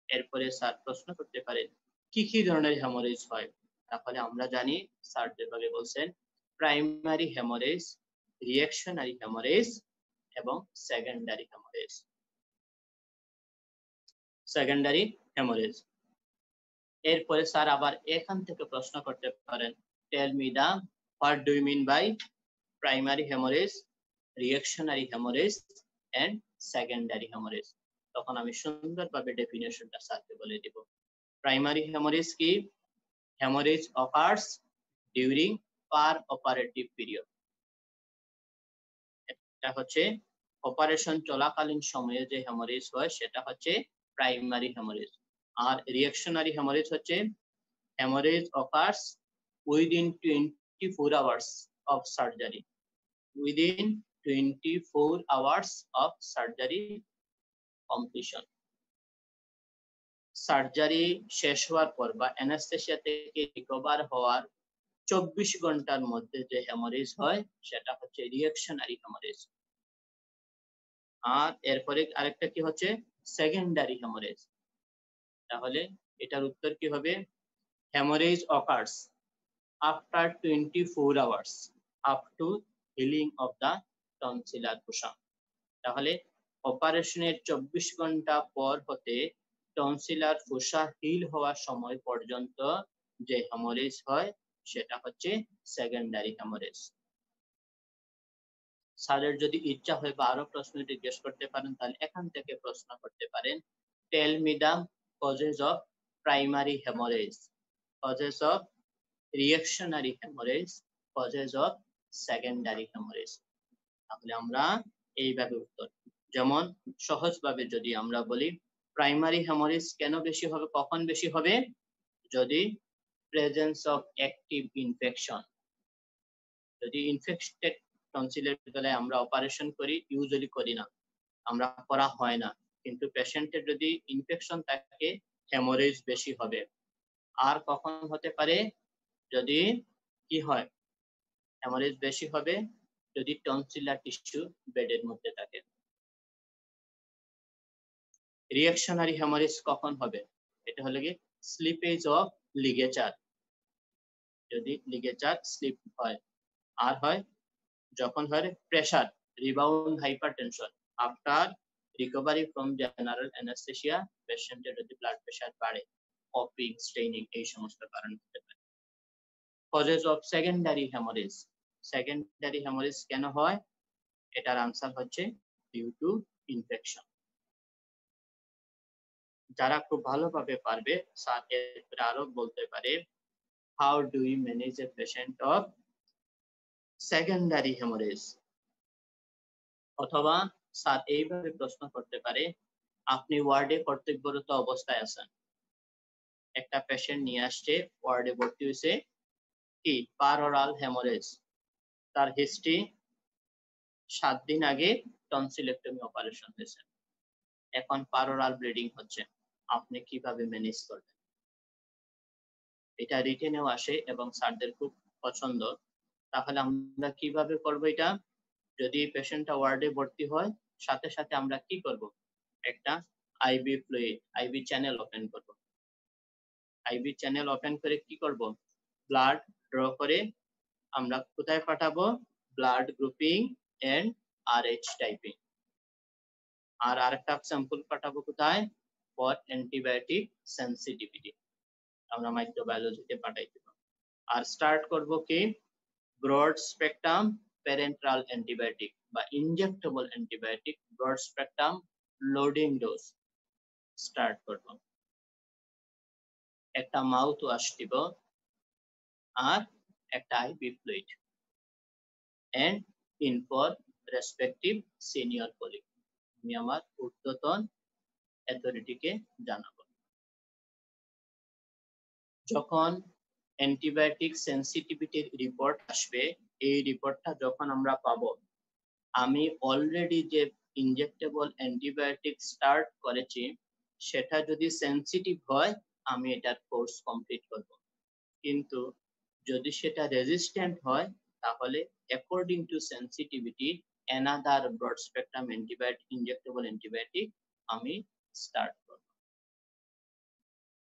Speaker 1: এরপরে স্যার প্রশ্ন করতে পারেন কি কি ধরনের হেমোরেজ হয়? তাহলে আমরা জানি স্যার যেভাবে বলছেন প্রাইমারি হেমোরেজ, রিঅ্যাকশনারি হেমোরেজ এবং সেকেন্ডারি হেমোরেজ। এরপরে স্যার আবার এখান থেকে প্রশ্ন করতে পারেন tell me the what do you mean by primary haemorrhage, reactionary haemorrhage and secondary haemorrhage. তখন আমি সুন্দরভাবে ডেফিনেশনটা স্যারকে বলে দিব। প্রাইমারি হেমোরেজ কি? Haemorrhage occurs during per operative period, এটা হচ্ছে অপারেশন চলাকালীন সময়ে যে হেমোরেজ হয় সেটা হচ্ছে প্রাইমারি হেমোরেজ। আর রিঅ্যাকশনারি হেমোরেজ হচ্ছে haemorrhage occurs within 24 hours of surgery, within 24 hours of surgery completion. Surgery শেষ হওয়ার পর বা অ্যানেস্থেসিয়া থেকে রিকভার হওয়ার 24 ঘন্টার মধ্যে যে হেমোরেজ হয় সেটা হচ্ছে রিঅ্যাকশনারি হেমোরেজ। আর এরপরে আরেকটা কি হচ্ছে সেকেন্ডারি হেমোরেজ। তাহলে এটার উত্তর কি হবে? Haemorrhage occurs after 24 hours up to healing of the tonsillar fossa. তাহলে অপারেশনের 24 ঘন্টা পর হতে টনসিলার ফোসা হিল হওয়ার সময় পর্যন্ত যে হেমোরেজ হয় সেটা হচ্ছে সেকেন্ডারি হেমোরেজ। স্যারের যদি ইচ্ছা হয় বা আরো প্রশ্ন জিজ্ঞেস করতে পারেন তাহলে এখান থেকে প্রশ্ন করতে পারেন tell me the causes of primary haemorrhage, causes of reactionary haemorrhage, causes of secondary haemorrhage. তাহলে আমরা এইভাবে উত্তর, যেমন সহজভাবে যদি আমরা বলি প্রাইমারি হেমোরেজ কেন বেশি হবে, কখন বেশি হবে? যদি প্রেজেন্স অফ অ্যাক্টিভ ইনফেকশন, যদি ইনফেক্টেড টনসিলের বেলায় আমরা অপারেশন করি, ইউজুয়ালি করি না, আমরা করা হয় না, কিন্তু পেশেন্টের যদি ইনফেকশন থাকে হেমোরেজ বেশি হবে। আর কখন হতে পারে? যদি কি হয় হেমারেজ বেশি হবে যদি টনসিলার টিস্যু বেডের মধ্যে থাকে। রিঅ্যাকশনারি হেমারেজ কখন হবে? এটা হলো কি স্লিপেজ অফ লিগেচার, যদি লিগেচার স্লিপ হয়। আর হয় যখন হয় pressure, rebound hypertension after recovery from general anaesthesia, পেশেন্টের যদি ব্লাড প্রেসার বাড়ে, কপিং, স্ট্রেইনিং, এই সমস্ত কারণ হতে পারে। Causes of secondary haemorrhage, secondary haemorrhage কেন হয়? এটার আনসার হচ্ছে ডিউ টু ইনফেকশন। যারা খুব ভালোভাবে পারবে স্যার এরপরে আরো বলতে পারে how do you manage a patient of secondary haemorrhage, অথবা স্যার এইভাবে প্রশ্ন করতে পারে আপনি ওয়ার্ডে কর্তব্যরত অবস্থায় আছেন, একটা পেশেন্ট নিয়ে আসছে, ওয়ার্ডে ভর্তি হয়েছে, কি পারোরাল হেমারেজ, তার হিস্ট্রি 7 দিন আগে টনসিলেক্টমি অপারেশন হয়েছে, এখন পারোরাল ব্লিডিং হচ্ছে, আপনি কিভাবে ম্যানেজ করবেন? এটা রিটেনেও আসে এবং স্যারদের খুব পছন্দ। তাহলে আমরা কিভাবে করব এটা? যদি পেশেন্টটা ওয়ার্ডে ভর্তি হয়, সাথে সাথে আমরা কি করব? একটা IV fluid, IV channel open করব। আইভি চ্যানেল ওপেন করে কি করব? ব্লাড ড্র করে আমরা কোথায় পাঠাবো? Blood grouping and Rh typing. আর আরেকটা স্যাম্পল পাঠাবো কোথায়? ফর অ্যান্টিবায়োটিক সেনসিটিভিটি, আমরা মাইক্রোবায়োলজিতে পাঠাই দেব। আর স্টার্ট করব কি ব্রড স্পেকট্রাম প্যারেন্টাল অ্যান্টিবায়োটিক বা injectable antibiotic, broad spectrum loading dose start করব। একটা মাউথ ওয়াশ দিব আর একটা IV fluid and in for respective senior colleague, আমি আমার ঊর্ধ্বতন অথরিটিকে জানাবো। যখন অ্যান্টিবায়োটিক সেনসিটিভিটির রিপোর্ট আসবে, এই রিপোর্টটা যখন আমরা পাবো, আমি অলরেডি যে ইনজেক্টেবল অ্যান্টিবায়োটিক স্টার্ট করেছি সেটা যদি সেনসিটিভ হয়, আমি এটার কোর্স কমপ্লিট করব। কিন্তু যদি সেটা রেজিস্ট্যান্ট হয়, তাহলে according to sensitivity another broad spectrum antibiotic, injectable antibiotic আমি স্টার্ট করব।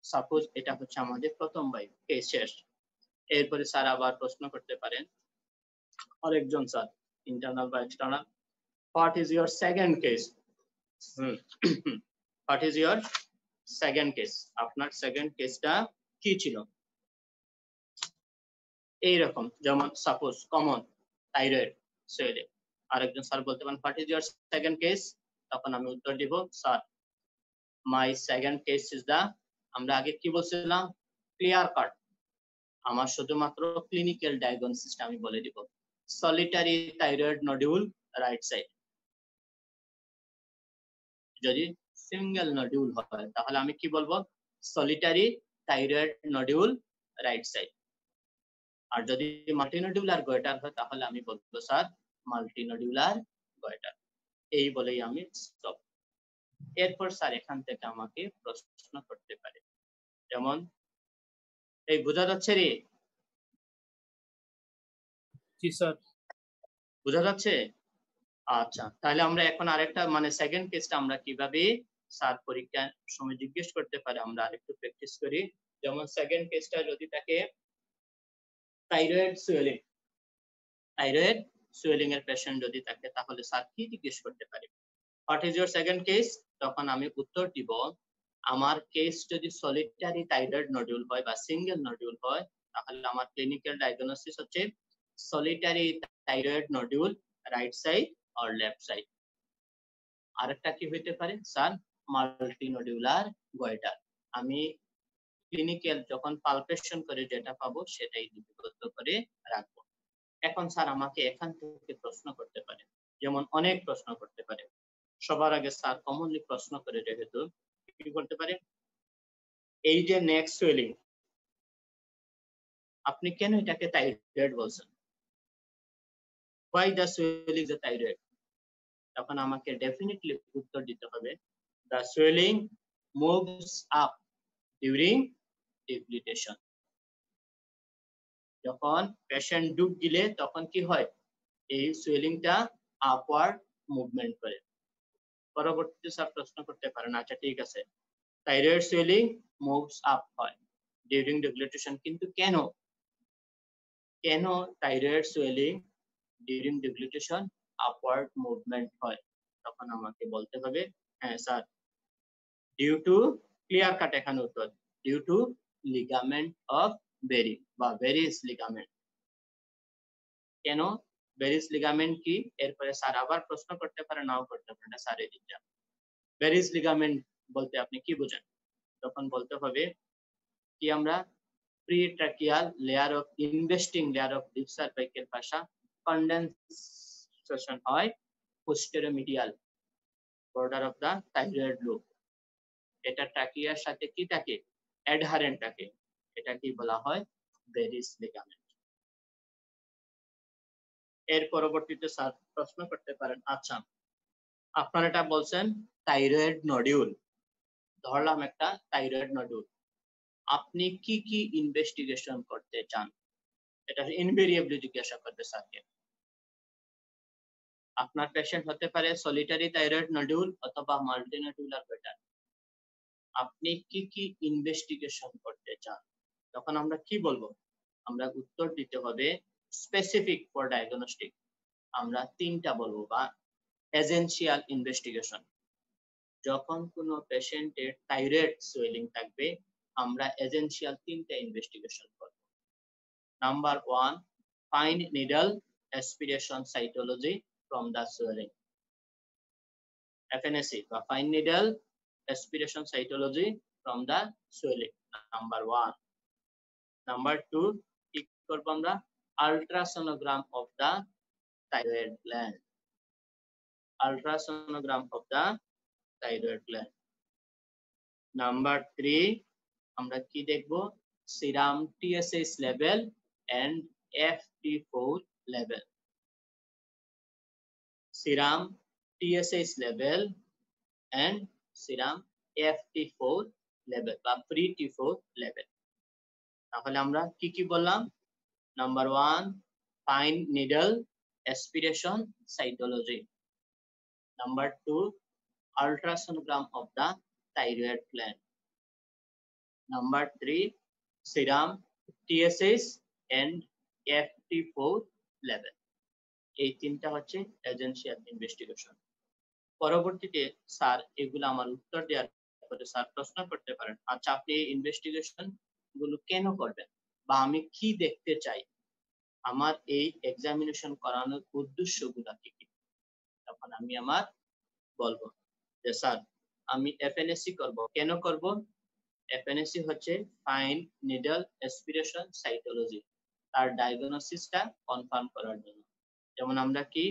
Speaker 1: সাপোজ এটা হচ্ছে আমাদের প্রথম কেস শেষ। এরপরে স্যার আবার প্রশ্ন করতে পারেন, আরেকজন স্যার ইন্টারনাল বা external, what is your second case? What is your second case? আপনার সেকেন্ড কেসটা কি ছিল? এইরকম, যেমন সাপোজ কমন থাইরয়েড সেলে, আরেকজন স্যার বলতে পারেন what is your second case? তখন আমি উত্তর দিব sir my second case is the, আমরা আগে কি বলছিলাম, ক্লিয়ার কাট, আমার শুধুমাত্র ক্লিনিক্যাল ডায়াগনোসিসটা আমি বলে দিব, solitary thyroid nodule right side. যদি সিঙ্গেল নডিউল হয় তাহলে আমি কি বলবো? Solitary thyroid nodule right side. আর যদি মাল্টিনোডিউলার গয়টার হয় তাহলে আমি বলবো স্যার মাল্টিনোডিউলার গয়টার। এই বলেই আমি স্টপ। এরপর স্যার এখান থেকে আমাকে প্রশ্ন করতে পারে, যেমন এই বোঝা যাচ্ছে রে?
Speaker 3: জি স্যার।
Speaker 1: বোঝা যাচ্ছে? আচ্ছা, তাহলে আমরা এখন আরেকটা মানে সেকেন্ড কেসটা আমরা কিভাবে স্যার পরীক্ষার সময় জিজ্ঞেস করতে পারে আমরা আরেকটু প্র্যাকটিস করি। যেমন সেকেন্ড কেসটা যদি থাকে থাইরয়েড সুয়েলিং, থাইরয়েড সুয়েলিং এর পেশেন্ট যদি থাকে তাহলে স্যার কি জিজ্ঞেস করতে পারে? What is your second case? তখন আমি উত্তর দিব আমার কেস যদি সলিটারি থাইরয়েড নডিউল হয় বা সিঙ্গেল নডিউল হয় তাহলে আমার ক্লিনিক্যাল ডায়াগনোসিস হচ্ছে solitary thyroid nodule right side or left side. আরেকটা কি হইতে পারে স্যার মাল্টিনোডিউলার গয়টার। আমি ক্লিনিক্যাল যখন পালপেশন করে যেটা পাবো সেটাই লিপিবদ্ধ করে রাখবো। এখন স্যার আমাকে এখান থেকে প্রশ্ন করতে পারে, যেমন অনেক প্রশ্ন করতে পারে। সবার আগে স্যার কমনলি প্রশ্ন করে যেহেতু কি করতে পারে, এই যে নেক সুয়েলিং, আপনি কেন এটাকে থাইরয়েড বলছেন? Why the swelling is thyroid? তখন আমাকে ডেফিনেটলি উত্তর দিতে হবে the swelling moves up during debilitation. যখন পেশেন্ট ডুব দিলে তখন কি হয়, এই সুয়েলিংটা আপওয়ার্ড মুভমেন্ট করে। পরবর্তীতে স্যার প্রশ্ন করতে পারেন, আচ্ছা ঠিক আছে, থাইরয়েড সুয়েলিং মুভস আপ হয় ডিউরিং ডিগ্লুটেশন, কিন্তু কেন কেন thyroid swelling during deglutition upward movement হয়? তখন আমাকে বলতে হবে হ্যাঁ sir, due to, clear cut এখানে উত্তর, due to ligament of Berry বা ভেরিস লিগামেন্ট। কেন ভেরিস লিগামেন্ট কি? এরপরে স্যার আবার প্রশ্ন করতে পারে, নাও করতে পারে, না স্যার এদিকটা ভেরিস লিগামেন্ট বলতে আপনি কি বোঝেন? তখন বলতে হবে কি, আমরা pretracheal layer of investing layer of deep cervical fascia condensation হয় posteromedial border of the thyroid lobe. এটা ট্রাকিয়ার সাথে কি থাকে, অ্যাডহারেন্ট থাকে, এটা কি বলা হয়, ভেরিস লিগামেন্ট। এর পরবর্তীতে স্যার প্রশ্ন করতে পারেন, আচ্ছা আপনারা এটা বলছেন থাইরয়েড নডিউল, ধরলাম একটা থাইরয়েড নডিউল, আপনি কি কি ইনভেস্টিগেশন করতে চান? এটা ইনভেরিয়েবলি জিজ্ঞাসা করবে স্যারকে। আপনার পেশেন্ট হতে পারে সলিটারি থাইরয়েড নডিউল অথবা মাল্টিনডিউলার প্যাটার্ন, আপনি কি কি ইনভেস্টিগেশন করতে চান? তখন আমরা কি বলবো? আমরা উত্তর দিতে হবে স্পেসিফিক ফর ডায়াগনস্টিক, আমরা তিনটা বলবো, বা এসেনশিয়াল ইনভেস্টিগেশন। যখন কোনো পেশেন্টের থাইরয়েড সুয়েলিং থাকবে, আমরা এসেনশিয়াল তিনটা ইনভেস্টিগেশন করব। Number 1, fine needle aspiration cytology from the swelling, FNAC বা fine needle aspiration cytology from the swelling, number 1। Number 2, কি করব আমরা, ultrasonogram of the thyroid gland, ultrasonogram of the thyroid gland. Number 3, আমরা কি দেখব, serum TSH level and FT4 level, serum TSH level and serum FT4 level বা ফ্রি T4 লেভেল। তাহলে আমরা কি কি বললাম? Number 1, fine needle aspiration cytology. Number 2, ultrasonogram of the thyroid gland. Number 3, serum TSH and FT4 level. এই তিনটা হচ্ছে এজেন্সিয়াল ইনভেস্টিগেশন। পরবর্তীতে স্যার এগুলো আমার উত্তর দেওয়ার পরে স্যার প্রশ্ন করতে পারেন, আচ্ছা আপনি এই ইনভেস্টিগেশন গুলো কেন করবেন, বা আমি কি দেখতে চাই, আমার এই এক্সামিনেশন করানোর উদ্দেশ্যগুলো কি কি? তখন আমি আমার বলবো যে স্যার আমি FNAC করব। কেন করব? FNAC হচ্ছে ফাইন নিডল অ্যাসপিরেশন সাইটোলজি, তার ডায়াগনোসিসটা কনফার্ম করার জন্য। যেমন আমরা কি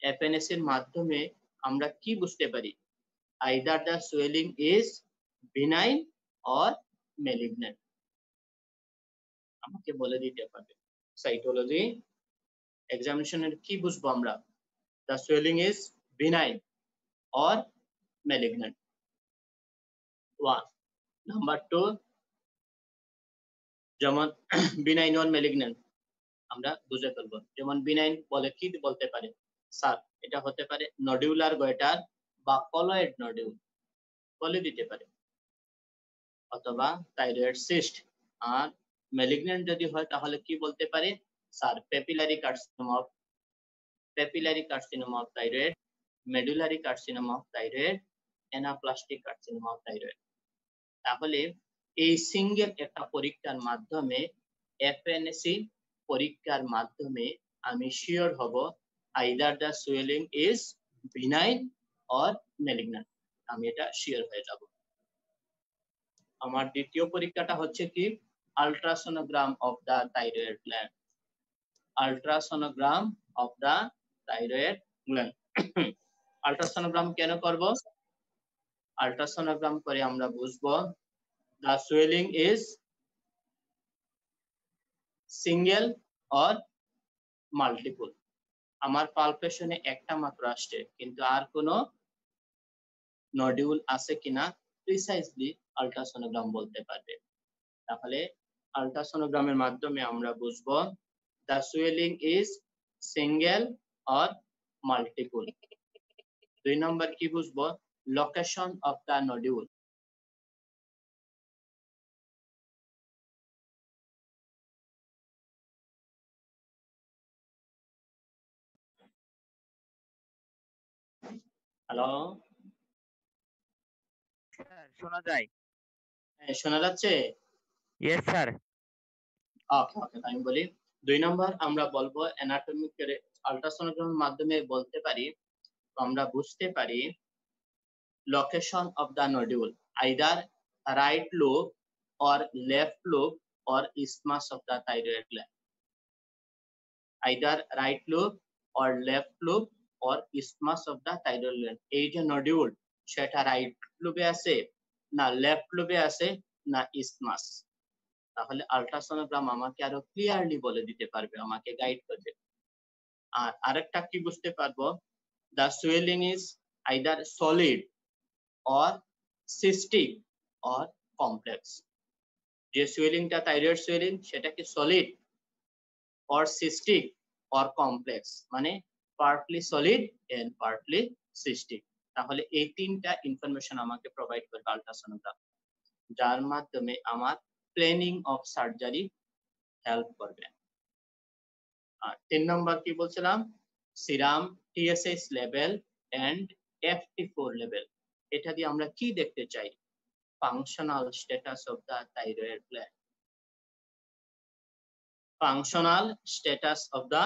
Speaker 1: FNAC এর মাধ্যমে আমরা কি বুঝতে পারি, either the swelling is benign or malignant, আমাকে বলে দিতে পারবে। সাইটোলজি এক্সামিনেশনের কি বুঝবো আমরা, the swelling is benign or malignant, 1। Number 2, যেমন বিনাইন অর ম্যালিগন্যান্ট আমরা বুঝে ফেলবো। যেমন বিনাইন বলে কি বলতে পারে, স্যার এটা হতে পারে নডিউলার গয়টার বা কলয়েড নডিউল বলে দিতে পারে, অথবা থাইরয়েড সিস্ট। আর ম্যালিগন্যান্ট যদি হয় তাহলে কি বলতে পারে, sir papillary carcinoma of thyroid, medullary carcinoma of thyroid, anaplastic carcinoma of thyroid. তাহলে এই সিঙ্গেল একটা পরীক্ষার মাধ্যমে, FNAC পরীক্ষার মাধ্যমে আমি শিওর হব either the swelling is benign or malignant, আমি এটা শিওর হয়ে যাব। আমার দ্বিতীয় পরীক্ষাটা হচ্ছে কি, ultrasonogram of the thyroid gland, ultrasonogram of the thyroid gland. Ultrasonogram কেন করব? আল্ট্রাসোনোগ্রাম করে আমরা বুঝবো the swelling is single or multiple, আমার পালপেশনে একটা মাত্র আসছে কিন্তু আর কোনো নডিউল আছে কিনা প্রিসাইজলি আল্ট্রাসোনোগ্রাম বলতে পারবে। তাহলে আল্ট্রাসোনোগ্রামের মাধ্যমে আমরা বুঝবো the swelling is single or multiple। 2 নম্বর কি বুঝবো? location of the nodule। Hello,
Speaker 3: sir শোনা যায়?
Speaker 1: শোনা যাচ্ছে?
Speaker 3: Yes sir.
Speaker 1: ওকে ওকে, আমি বলি 2 নম্বর আমরা বলবো অ্যানাটমিক আল্ট্রাসোনোগ্রামের মাধ্যমে বলতে পারি, আমরা বুঝতে পারি location of the nodule, either right lobe or left lobe or isthmus of the thyroid gland, either right lobe or left lobe or isthmus of the thyroid gland। এই যে নডিউল সেটা রাইট লোবে আছে না লেফট লোবে আছে না ইসমাস, তাহলে আল্ট্রাসোনোগ্রাম আমাকে আরো ক্লিয়ারলি বলে দিতে পারবে, আমাকে গাইড করবে। আর আরেকটা কি বুঝতে পারবো, the swelling is either solid or cystic or complex। যে সোয়েলিংটা থাইরয়েড সোয়েলিং সেটা কি solid or cystic or complex, মানে partly solid and partly cystic. তাহলে এই তিনটা ইনফরমেশন আমাকে প্রোভাইড করবে আল্ট্রাসোনোগ্রাম, যার মাধ্যমে আমার প্ল্যানিং অফ সার্জারি হেল্প করবে। আর 3 নম্বর কি বলছিলাম, serum TSH level and FT4 level. এটা দিয়ে আমরা কি দেখতে চাই? Functional status of the thyroid gland. Functional status of the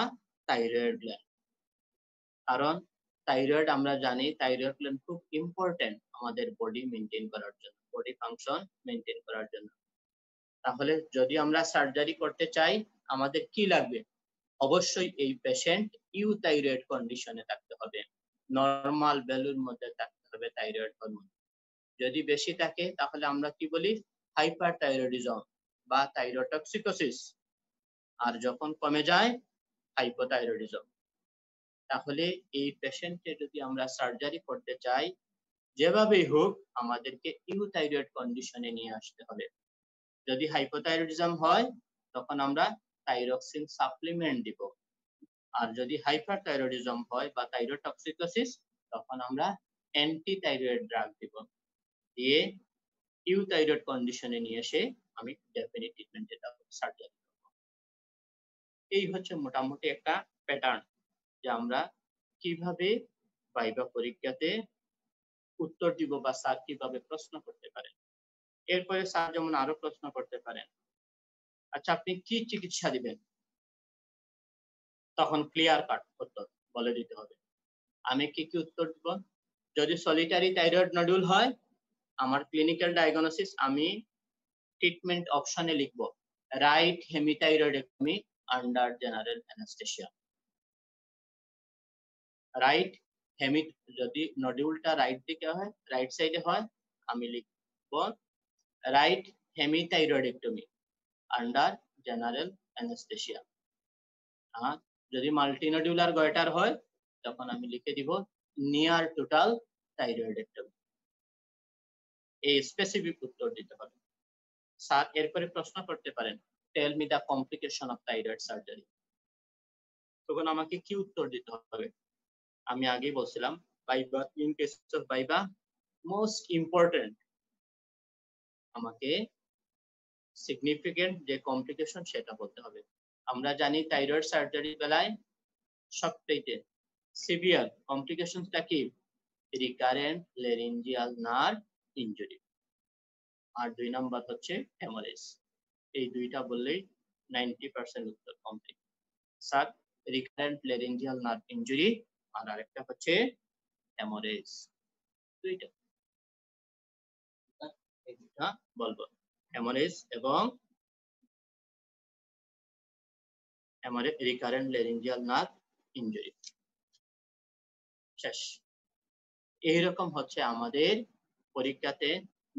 Speaker 1: thyroid gland, কারণ থাইরয়েড আমরা জানি থাইরয়েড গ্ল্যান্ড খুব ইম্পর্টেন্ট আমাদের বডি মেইনটেইন করার জন্য, বডি ফাংশন মেইনটেইন করার জন্য। তাহলে যদি আমরা সার্জারি করতে চাই আমাদের কি লাগবে? অবশ্যই এই পেশেন্ট ইউথাইরয়েড কন্ডিশনে থাকতে হবে, নরমাল ভ্যালুর মধ্যে থাকতে হবে থাইরয়েড হরমোন। যদি বেশি থাকে তাহলে আমরা কি বলি? হাইপারথাইরয়েডিজম বা থাইরোটক্সিকোসিস, আর যখন কমে যায় হাইপোথাইরয়েডিজম। তাহলে এই পেশেন্টকে যদি আমরা সার্জারি করতে চাই যেভাবেই হোক আমাদেরকে ইউথাইরয়েড কন্ডিশনে নিয়ে আসতে হবে। যদি হাইপোথাইরয়েডিজম হয় তখন আমরা থাইরক্সিন সাপ্লিমেন্ট দিব, আর যদি হাইপারথাইরয়েডিজম হয় বা থাইরোটক্সিকোসিস তখন আমরা অ্যান্টি থাইরয়েড ড্রাগ দিব, দিয়ে ইউথাইরয়েড কন্ডিশনে নিয়ে এসে আমি ডেফিনিট ট্রিটমেন্টে যাব, সার্জারি করব। এই হচ্ছে মোটামুটি একটা প্যাটার্ন যে আমরা কিভাবে ভাইভা পরীক্ষাতে উত্তর দিব বা স্যার কিভাবে প্রশ্ন করতে পারেন। এরপরে স্যার যেমন আরো প্রশ্ন করতে পারেন, আচ্ছা আপনি কি চিকিৎসা দিবেন, তখন ক্লিয়ার কাট উত্তর বলে দিতে হবে। আমি কি কি উত্তর দিব? যদি সলিটারি থাইরয়েড নডুল হয় আমার ক্লিনিক্যাল ডায়াগনোসিস আমি ট্রিটমেন্ট অপশনে লিখব right hemithyroidectomy under general anaesthesia. Right hemi, যদি নডিউলটা রাইট দিকে হয় রাইট সাইডে হয় আমি লিখব right hemithyroidectomy under general anaesthesia. আর যদি মাল্টিনোডুলার গয়টার হয় তখন আমি লিখে দিব নিয়ার টোটাল থাইরয়েডেক্টমি। এই স্পেসিফিক উত্তর দিতে হবে। স্যার এরপরে প্রশ্ন করতে পারেন tell me the complication of thyroid surgery, তখন আমাকে কি উত্তর দিতে হবে? আমি আগেই বলছিলাম viva, in case of viva most important আমাকে সিগনিফিকেন্ট যে কমপ্লিকেশন সেটা বলতে হবে। আমরা জানি থাইরয়েড সার্জারির বেলায় সবচেয়ে সিভিয়ার কমপ্লিকেশনটা কি? রিকারেন্ট ল্যারিঞ্জিয়াল নার্ভ ইনজুরি, আর 2 নাম্বার হচ্ছে হেমোরেজ। এই দুইটা বললেই 90% উত্তর complete. Sir recurrent laryngeal nerve injury আর আরেকটা হচ্ছে হেমোরেজ, দুইটা এই দুইটা বলবো, হেমোরেজ এবং রিকারেন্ট ল্যারিঞ্জিয়াল নার্ভ ইনজুরি। শেষ। এইরকম হচ্ছে আমাদের পরীক্ষাতে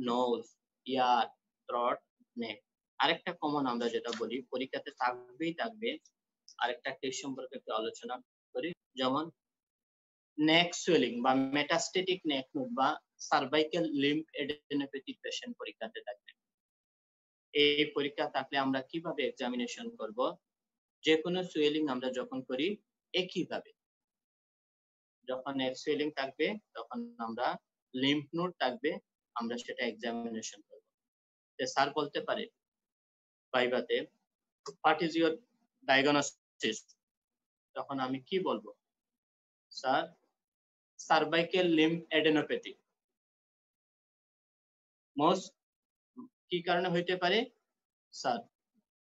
Speaker 1: নোজ, ইয়ার, থ্রোট, নেক। আরেকটা কমন আমরা যেটা বলি পরীক্ষাতে থাকবেই থাকবে, আরেকটা টেস্ট সম্পর্কে একটু আলোচনা করি, যেমন নেক সুয়েলিং বা মেটাস্টেটিক নেক নোড বা সার্ভাইকাল লিম্ফ এডেনোপ্যাথি পেশেন্ট পরীক্ষাতে থাকবে। এই পরীক্ষা থাকলে আমরা কিভাবে এক্সামিনেশন করব? যে কোনো সুয়েলিং আমরা যখন করি একইভাবে, যখন সুয়েলিং থাকবে তখন আমরা লিম্ফ নোড থাকবে, আমরা সেটা এক্সামিনেশন করব। স্যার বলতে পারে ভাইভাতে, হোয়াট ইজ ইউর ডায়াগনোসিস? তখন আমি কি বলবো? Sir, cervical lymph most. মোস্ট কি কারণে হইতে পারে? Sir,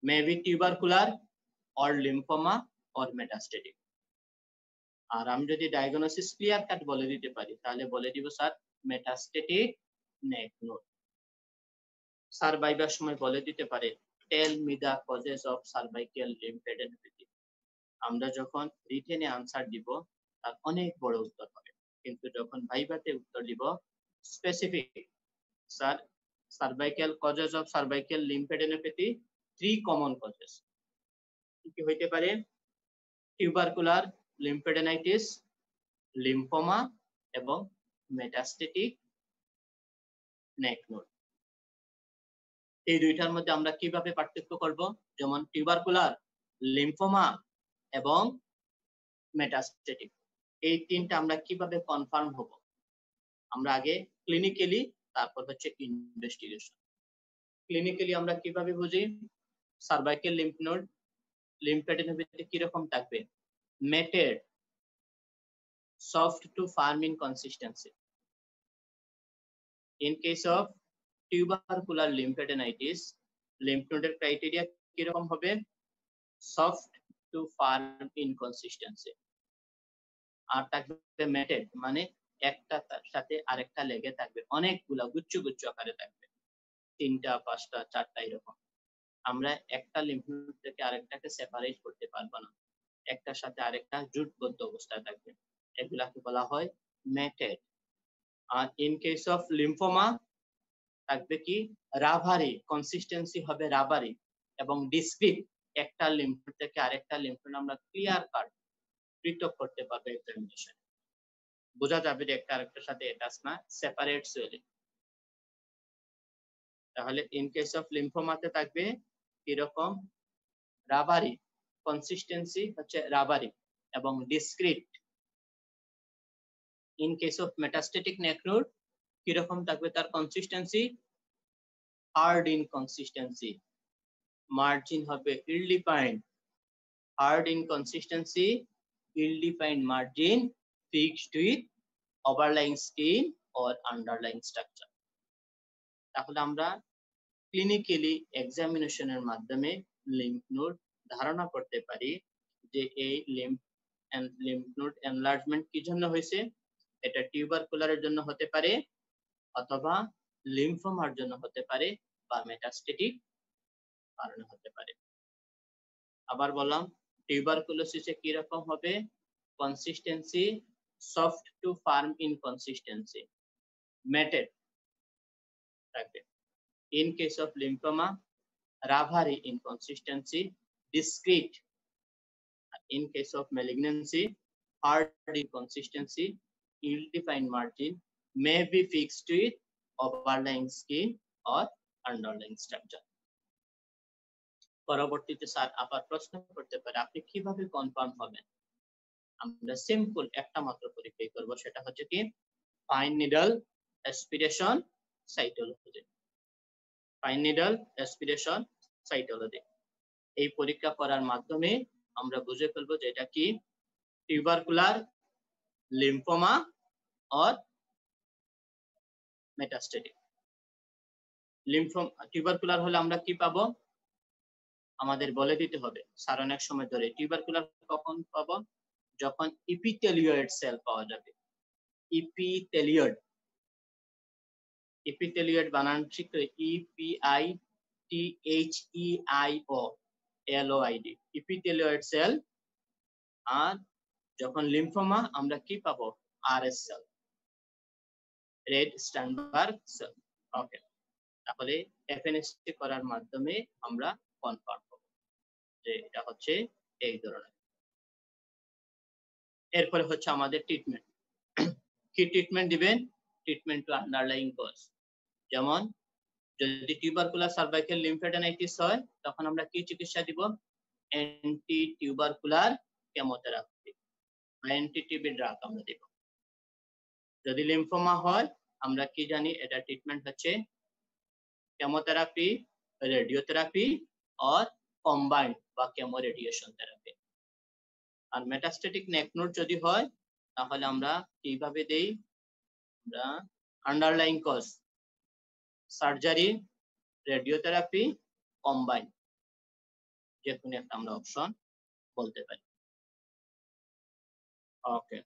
Speaker 1: maybe tubercular or lymphoma or metastatic. আর আমি যদি ডায়াগনোসিস ক্লিয়ার কাট বলে দিতে পারি তাহলে বলে দিব sir metastatic neck node. Sir ভাইবার সময় বলে দিতে পারে tell me the causes of cervical lymph adenopathy. আমরা যখন রিটেনে আনসার দিব তার অনেক বড় উত্তর হবে, কিন্তু যখন ভাইভাতে উত্তর দিব specific, sir cervical causes of cervical lymph adenopathy, 3 common causes কি হইতে পারে? টিউবারকুলার লিম্ফোডেনাইটিস, লিম্ফোমা এবং মেটাস্টেটিক নেক নোড। এই দুইটার মধ্যে আমরা কিভাবে পার্থক্য করব? যেমন টিউবারকুলার, লিম্ফোমা এবং মেটাস্টেটিক, এই তিনটা আমরা কিভাবে কনফার্ম হব? আমরা আগে ক্লিনিক্যালি, তারপর হচ্ছে ইনভেস্টিগেশন। ক্লিনিক্যালি আমরা কিভাবে বুঝি? সার্ভাইকেল লিম্ফ নোড লিম্ফোডেনোপ্যাথি কিরকম থাকবে? মেটেড, soft to firm in consistency. In case of tubercular lymphadenitis, lymph node criteria কিরকম হবে? soft to firm in consistency। আর থাকবে মেটেড, মানে একটা তার সাথে আরেকটা লেগে থাকবে, অনেকগুলা গুচ্ছ গুচ্ছ আকারে থাকবে, 3টা 5টা 4টা এরকম। আমরা একটা লিম্ফ নোড থেকে আরেকটাকে সেপারেট করতে পারবো না, একটার সাথে আরেকটা জুটবদ্ধ অবস্থায় থাকবে, এগুলাকে বলা হয় মেটেড। আর ইন কেস অফ লিম্ফোমা থাকবে কি? রাবারি, কনসিস্টেন্সি হবে রাবারি এবং ডিসক্রিট, একটা লিম্ফ নোড থেকে আরেকটা লিম্ফ নোড আমরা ক্লিয়ার কাট পৃথক করতে পারবো এক্সামিনেশন, বোঝা যাবে যে একটা আরেকটার সাথে অ্যাটাচ না, সেপারেট সুয়েলিং। তাহলে ইন কেস অফ লিম্ফোমাতে থাকবে এরকম রাবারি, কনসিস্টেন্সি হচ্ছে রাবারি এবং discrete. In case of metastatic neck node কিরকম থাকবে? তার consistency hard in consistency, margin হবে ill defined, hard in consistency, ill defined margin, fixed with overlying skin or underlying structure. তাহলে আমরা ক্লিনিক্যালি এক্সামিনেশনের মাধ্যমে লিম্ফ নোড ধারণা করতে পারি যে এই লিম্ফ নোড এনলার্জমেন্ট কি জন্য হয়েছে। এটা টিউবারকুলারের জন্য হতে পারে, অথবা লিম্ফোমার জন্য হতে পারে, বা মেটাস্টেটিক কারণে হতে পারে। আবার বললাম টিউবারকুলোসিসে কি রকম হবে? Consistency soft to firm in consistency, matted থাকবে। ইন কেস অফ লিম্ফোমা রাভারি in consistency, discrete. In case of malignancy hard in consistency, ill defined margin, may be fixed with overlying skin or underlying structure। পরবর্তীতে স্যার আবার প্রশ্ন করতে পারে আপনি কিভাবে কনফার্ম হবেন? আমরা সিম্পল একটা মাত্র পরীক্ষা করব, সেটা হচ্ছে কি fine needle aspiration cytology. Fine needle aspiration cytology, এই পরীক্ষা করার মাধ্যমে আমরা বুঝে ফেলবো যে এটা কি tubercular, lymphoma or metastatic. Tubercular হলে আমরা কি পাবো? আমাদের বলে দিতে হবে স্যার অনেক সময় ধরে টিউবারকুলার কখন পাবো? যখন ইপিথেলিয়েড সেল পাওয়া যাবে। ইপিথেলিয়েড, ইপিথেলিয়েড বানান ঠিক করে EPITHEIO ইপিথেলিয়েড সেল। আর যখন লিম্ফোমা আমরা কি পাবো? RS cell, Reed Sternberg cell. Okay, তাহলে এফএনএসটি করার মাধ্যমে আমরা কনফার্ম করব যে এটা হচ্ছে এই ধরনের। এরপরে হচ্ছে আমাদের ট্রিটমেন্ট। কি ট্রিটমেন্ট দিবেন? ট্রিটমেন্ট টু আন্ডারলাইং কজ, যেমন যদি টিউবারকুলার সার্ভাইকাল লিম্ফেডেনাইটিস হয় তখন আমরা কি চিকিৎসা দিব? Anti tubercular chemotherapy, anti TB drug আমরা দিব। যদি লিম্ফোমা হয় আমরা কি জানি, এটা ট্রিটমেন্ট হচ্ছে কেমোথেরাপি, রেডিওথেরাপি আর কম্বাইন্ড বা কেমো রেডিয়েশন থেরাপি। আর মেটাস্ট্যাটিক নেক নোড যদি হয় তাহলে আমরা কিভাবে দেই? আমরা underlying cause, surgery, radiotherapy, combine, যে কোনো একটা আমরা অপশন বলতে পারি। ওকে,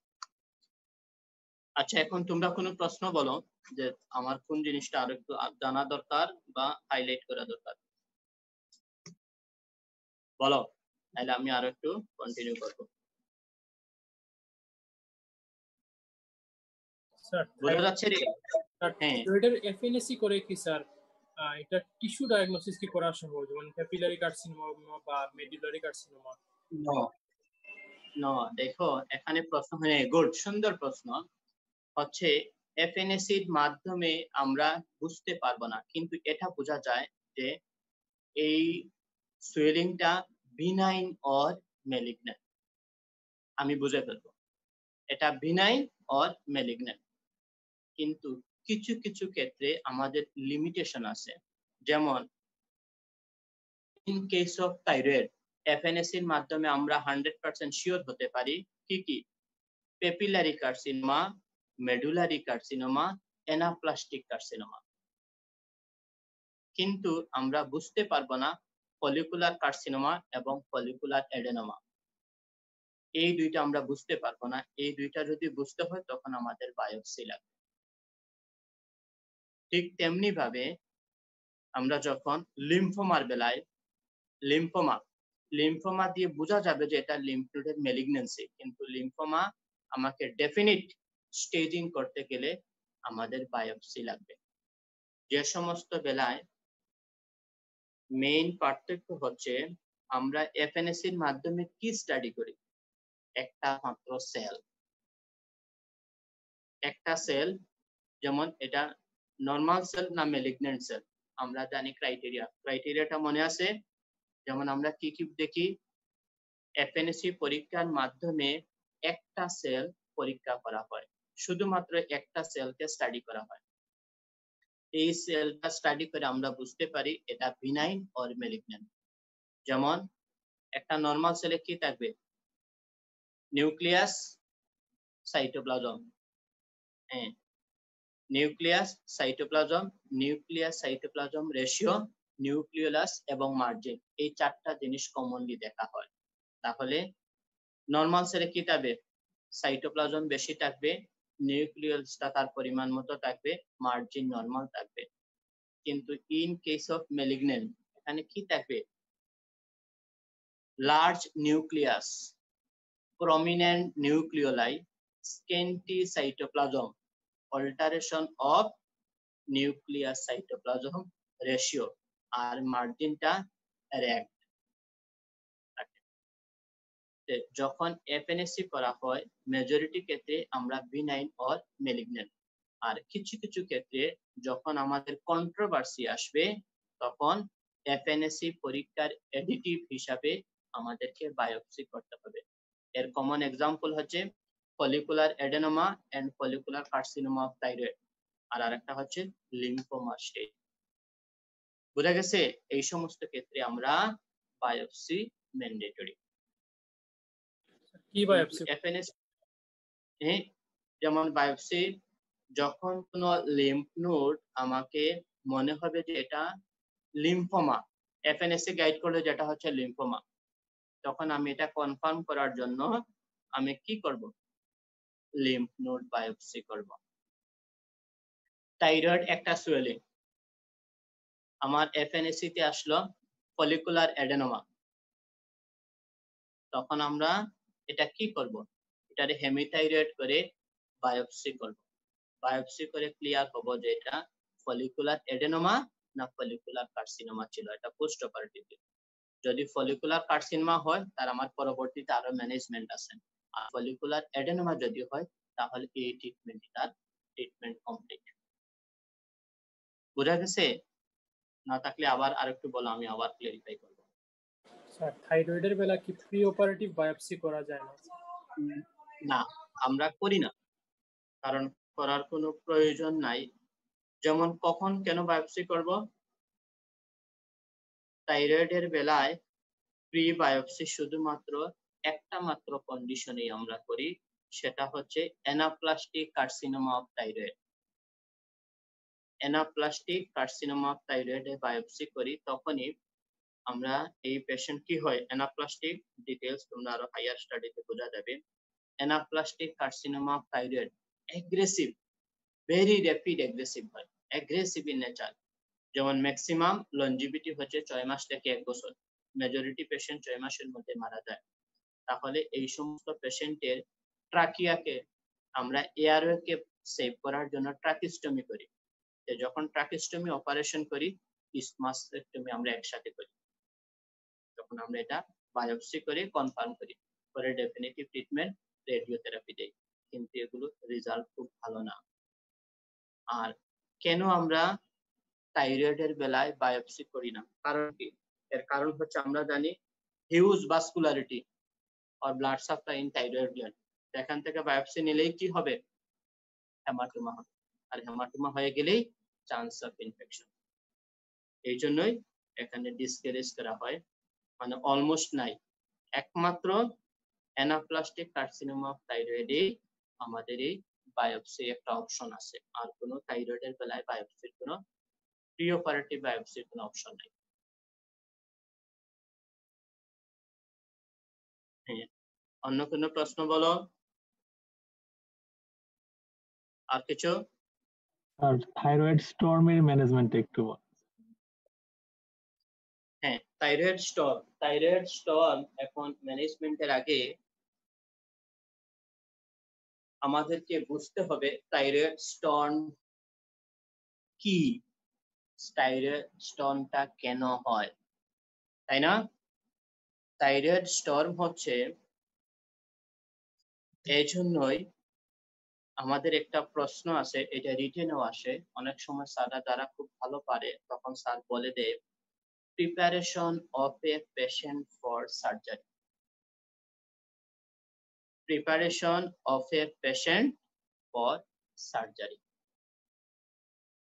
Speaker 1: আচ্ছা এখন তোমরা কোনো প্রশ্ন বলো যে আমার কোন জিনিসটা আরো একটু জানা দরকার বা হাইলাইট করা দরকার, বলো, তাহলে আমি আরো একটু কন্টিনিউ করবো।
Speaker 4: স্যার
Speaker 1: বোঝা যাচ্ছে রে? হ্যাঁ।
Speaker 4: থাইরয়েডের এফএনএসি করে কি স্যার এটা টিস্যু ডায়াগনোসিস কি করা সম্ভব, যেমন ক্যাপিলারি কার্সিনোমা বা মেডুলারি কার্সিনোমা?
Speaker 1: নো, দেখো এখানে প্রশ্ন, হ্যাঁ গুড, সুন্দর প্রশ্ন। হচ্ছে এফএনএসির মাধ্যমে আমরা বুঝতে পারবো না, কিন্তু এটা বোঝা যায় যে এই সুয়েলিংটা বিনাইন অর ম্যালিগন্যান্ট। আমি বুঝে ফেলবো এটা বিনাইন অর ম্যালিগন্যান্ট, কিন্তু কিছু কিছু ক্ষেত্রে আমাদের লিমিটেশন আছে। যেমন ইন কেস অফ থাইরয়েড এফএনএসির মাধ্যমে আমরা 100% শিওর হতে পারি কি কি? Papillary carcinoma, medullary carcinoma, anaplastic carcinoma. কিন্তু আমরা বুঝতে পারবো না ফলিকুলার কার্সিনোমা এবং ফলিকুলার এডেনোমা। এই দুইটা আমরা বুঝতে পারবো না। এই দুইটা যদি বুঝতে হয় তখন আমাদের বায়োপসি লাগবে। ঠিক তেমনি ভাবে আমরা যখন লিম্ফোমার বেলায় লিম্ফোমা দিয়ে বোঝা যাবে যে এটা লিম্ফ নোডের ম্যালিগন্যান্সি, কিন্তু লিম্ফোমা আমাকে ডেফিনিট স্টেজিং করতে গেলে আমাদের বায়োপসি লাগবে। যে সমস্ত বেলায় মেইন পার্থক্য হচ্ছে আমরা এফএনএসির মাধ্যমে কি স্টাডি করি? একটা মাত্র সেল, যেমন এটা নরমাল সেল না ম্যালিগন্যান্ট সেল আমরা জানি। ক্রাইটেরিয়াটা মনে আছে? যেমন আমরা কি কি দেখি? এফএনএসি পরীক্ষার মাধ্যমে একটা সেল পরীক্ষা করা হয়, শুধুমাত্র একটা সেলকে স্টাডি করা হয়। এই সেলটা স্টাডি করে আমরা বুঝতে পারি এটা বিনাইন অর ম্যালিগন্যান্ট। যেমন একটা নরমাল সেলে কি থাকবে? নিউক্লিয়াস, সাইটোপ্লাজম, হ্যাঁ নিউক্লিয়াস সাইটোপ্লাজম রেশিও, নিউক্লিওলাস এবং মার্জিন, এই চারটা জিনিস কমনলি দেখা হয়। তাহলে নরমাল সেলে কি থাকবে? সাইটোপ্লাজম বেশি থাকবে, নিউক্লিয়াসটা তার পরিমাণ মতো থাকবে, মার্জিন নরমাল থাকবে। কিন্তু ইন কেস অফ ম্যালিগন্যান্ট এখানে কি থাকবে? Large nucleus, prominent nucleoli, scanty cytoplasm, alteration of nucleus cytoplasm ratio, আর মার্জিনটা র্যাক। যখন এফএনএসি করা হয় মেজরিটি ক্ষেত্রে আমরা বিনাইন অর ম্যালিগন্যান্ট, আর কিছু কিছু ক্ষেত্রে যখন আমাদের কন্ট্রোভার্সি আসবে তখন এফএনএসি পরীক্ষার এডিটিভ হিসাবে আমাদেরকে বায়োপসি করতে হবে। এর কমন এক্সাম্পল হচ্ছে follicular adenoma and follicular carcinoma of thyroid, আর আরেকটা হচ্ছে লিম্ফোমা স্টেজ। বোঝা গেছে? এই সমস্ত ক্ষেত্রে আমরা বায়োপসি ম্যান্ডেটরি।
Speaker 4: কি বায়োপসি?
Speaker 1: এফএনএস, যেমন বায়োপসি যখন কোনো লিম্ফ নোড আমাকে মনে হবে যে এটা লিম্ফোমা, এফএনএসি গাইড করলে যেটা হচ্ছে লিম্ফোমা, তখন আমি এটা কনফার্ম করার জন্য আমি কি করব? লিম্ফ নোড বায়োপসি করব। থাইরয়েড একটা সুয়েলিং, আমার এফএনএসি তে আসলো ফলিকুলার এডেনোমা, তখন আমরা এটা কি করব? এটারে হেমিথাইরয়েড করে বায়োপসি করব। বায়োপসি করে ক্লিয়ার হবো যে এটা ফলিকুলার এডেনোমা না ফলিকুলার কার্সিনোমা ছিল, এটা পোস্ট অপারেটিভ। যদি ফলিকুলার কার্সিনোমা হয় তার আমার পরবর্তীতে আরো ম্যানেজমেন্ট আছে, আর ফলিকুলার এডেনোমা যদি হয় তাহলে এই ট্রিটমেন্ট কমপ্লিট। বোঝা গেছে? না থাকলে আবার আরেকটু বলো, আমি আবার ক্লিয়ারিফাই করব।
Speaker 4: স্যার থাইরয়েডের বেলা কি প্রি অপারেটিভ বায়োপসি করা যায় না?
Speaker 1: না, আমরা করি না, কারণ করার কোনো প্রয়োজন নাই। যেমন কখন কেন বায়োপসি করব? থাইরয়েডের বেলায় প্রি বায়োপসি শুধুমাত্র একটা মাত্র কন্ডিশনেই আমরা করি, সেটা হচ্ছে anaplastic carcinoma of thyroid. Anaplastic carcinoma of থাইরয়েডে বায়োপসি করি তখনই আমরা এই পেশেন্ট কি হয়, অ্যানাপ্লাস্টিক ডিটেইলস তোমরা আরো হায়ার স্টাডিতে বোঝা যাবে। Anaplastic carcinoma of thyroid aggressive, very rapid aggressive হয়, অ্যাগ্রেসিভ ইন নেচার। যেমন ম্যাক্সিমাম লঞ্জিভিটি হচ্ছে 6 মাস থেকে 1 বছর, মেজরিটি পেশেন্ট 6 মাসের মধ্যে মারা যায়। তাহলে এই সমস্ত পেশেন্টের ট্রাকিয়াকে আমরা এয়ারওয়েকে সেভ করার জন্য ট্রাকিস্টমি করি। যখন ট্রাকিস্টমি অপারেশন করি, স্মাস্টেক্টমি আমরা একসাথে করি, তখন আমরা এটা বায়োপসি করে কনফার্ম করি, পরে ডেফিনিটিভ ট্রিটমেন্ট রেডিওথেরাপি দেই, কিন্তু এগুলো রেজাল্ট খুব ভালো না। আর কেন আমরা থাইরয়েডের বেলায় বায়োপসি করি না, কারণ কি? এর কারণ হচ্ছে আমরা জানি হিউজ ভাস্কুলারিটি আর blood supply in thyroid gland. এখান থেকে বায়োপসি নিলেই কি হবে? হেমাটোমা হবে, আর হেমাটোমা হয়ে গেলেই চান্স অফ ইনফেকশন। এই জন্যই এখানে ডিসকারেজ করা হয়, মানে অলমোস্ট নাই। একমাত্র অ্যানাপ্লাস্টিক কার্সিনোমা অফ থাইরয়েডে আমাদের এই বায়োপসি একটা অপশন আছে, আর কোনো থাইরয়েডের বেলায় বায়োপসির কোনো প্রি অপারেটিভ বায়োপসির কোনো অপশন নাই। হ্যাঁ, অন্য কোনো প্রশ্ন বলো, আর কিছু?
Speaker 2: আর থাইরয়েড স্টর্মের ম্যানেজমেন্ট একটু বল।
Speaker 1: হ্যাঁ, থাইরয়েড স্টর্ম এখন ম্যানেজমেন্টের আগে আমাদেরকে বুঝতে হবে থাইরয়েড স্টর্ম কি, থাইরয়েড স্টর্মটা কেন হয়, তাই না? থাইরয়েড স্টর্ম হচ্ছে এই জন্যই, আমাদের একটা প্রশ্ন আছে, এটা রিটেনও আসে অনেক সময়, স্যাররা যারা খুব ভালো পারে তখন স্যার বলে দেয় preparation of a patient for surgery. Preparation of a patient for surgery.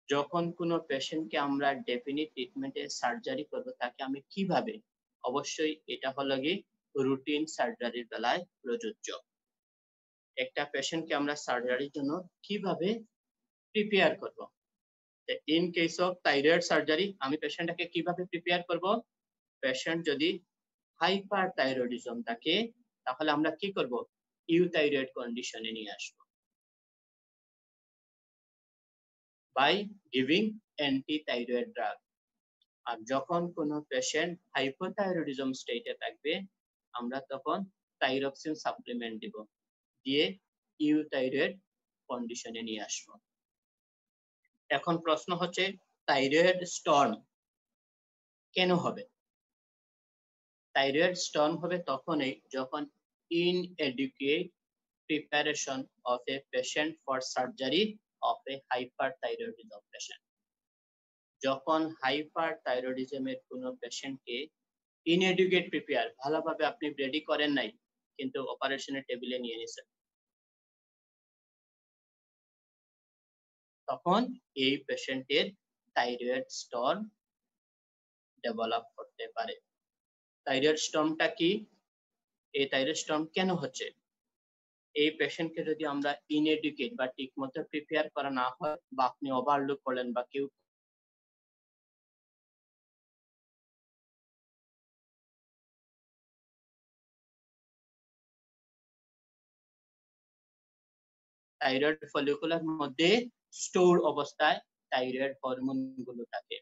Speaker 1: যখন কোনো পেশেন্টকে আমরা ডেফিনিট ট্রিটমেন্টে সার্জারি করব, তাকে আমি কিভাবে, অবশ্যই এটা হলো গিয়ে রুটিন সার্জারির বেলায় প্রযোজ্য। একটা পেশেন্টকে আমরা সার্জারির জন্য কিভাবে প্রিপেয়ার করব, in case of thyroid surgery আমি পেশেন্টটাকে কিভাবে প্রিপেয়ার করব? পেশেন্ট যদি হাইপার থাইরয়েডিজম থাকে তাহলে আমরা কি করব? ইউথাইরয়েড কন্ডিশনে নিয়ে আসবো বাই গিভিং অ্যান্টি-থাইরয়েড ড্রাগ। আর যখন কোনো পেশেন্ট হাইপোথাইরয়েডিজম স্টেটে থাকবে, আমরা তখন থাইরক্সিন সাপ্লিমেন্ট দিব, দিয়ে ইউথাইরয়েড কন্ডিশনে নিয়ে আসবো। এখন প্রশ্ন হচ্ছে থাইরয়েড স্টর্ম কেন হবে? থাইরয়েড স্টর্ম হবে তখনই যখন inadequate preparation of a patient for surgery of a hyperthyroidism patient। যখন হাইপারথাইরয়েডিজমের কোনো পেশেন্টকে inadequate প্রিপেয়ার, ভালোভাবে আপনি রেডি করেন নাই কিন্তু অপারেশনের টেবিলে নিয়ে নিছেন, তখন এই পেশেন্টের থাইরয়েড স্টর্ম ডেভেলপ করতে পারে। থাইরয়েড স্টর্মটা কি? এই থাইরয়েড স্টর্ম কেন হচ্ছে? এই পেশেন্টকে যদি আমরা ইনএডুকেট বা ঠিকমতো প্রিপেয়ার করা না হয়, বা আপনি ওভারলুক করলেন, বা কেউ থাইরয়েড ফলিকুলার মধ্যে স্টোর অবস্থায় থাইরয়েড হরমোন গুলো থাকে।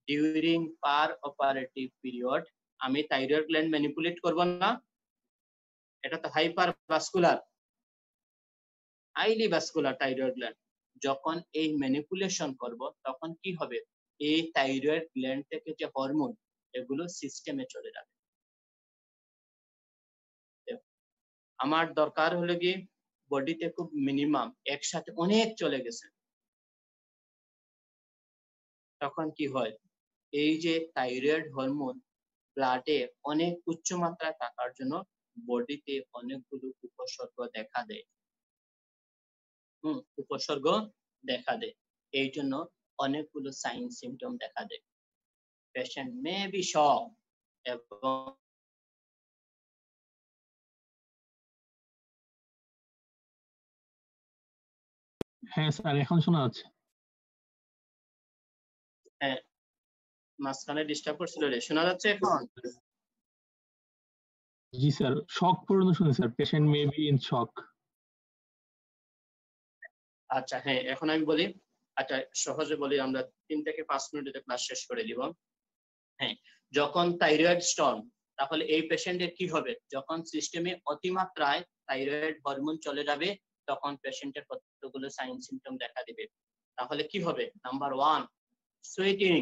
Speaker 1: ডিউরিং পার অপারেটিভ পিরিয়ড আমি থাইরয়েড গ্ল্যান্ড ম্যানিপুলেট করব না, এটা তো hyper vascular, highly vascular thyroid gland. যখন এই ম্যানিপুলেশন করব তখন কি হবে? এই থাইরয়েড গ্ল্যান্ড থেকে যে হরমোন, এগুলো সিস্টেমে চলে যাবে। আমার দরকার হলো কি বডিতে খুব মিনিমাম একসাথে অনেক চলে গেছে, তখন কি হয়? এই যে থাইরয়েড হরমোন ব্লাডে অনেক উচ্চ মাত্রায় থাকার জন্য বডিতে অনেকগুলো উপসর্গ দেখা দেয়। উপসর্গ দেখা দেয়। এই জন্য অনেকগুলো সাইন সিমটম দেখা দেয়। পেশেন্ট মে বি শক এবং
Speaker 2: হ্যাঁ স্যার, এখন শোনা যাচ্ছে।
Speaker 1: হ্যাঁ, মাঝখানে ডিস্টার্ব করছিল রে, শোনা যাচ্ছে এখন?
Speaker 2: জি স্যার, শক পর্যন্ত শুনি sir, patient may be in shock.
Speaker 1: আচ্ছা হ্যাঁ, এখন আমি বলি, আচ্ছা সহজে বলি, আমরা 3 থেকে 5 মিনিটে ক্লাস শেষ করে দিব। হ্যাঁ, যখন থাইরয়েড স্টর্ম, তাহলে এই পেশেন্টের কি হবে? যখন সিস্টেমে অতিমাত্রায় থাইরয়েড হরমোন চলে যাবে, তখন পেশেন্টের কতগুলো সাইন সিমটম দেখা দিবে। তাহলে কি হবে? নাম্বার 1, সুয়েটিং,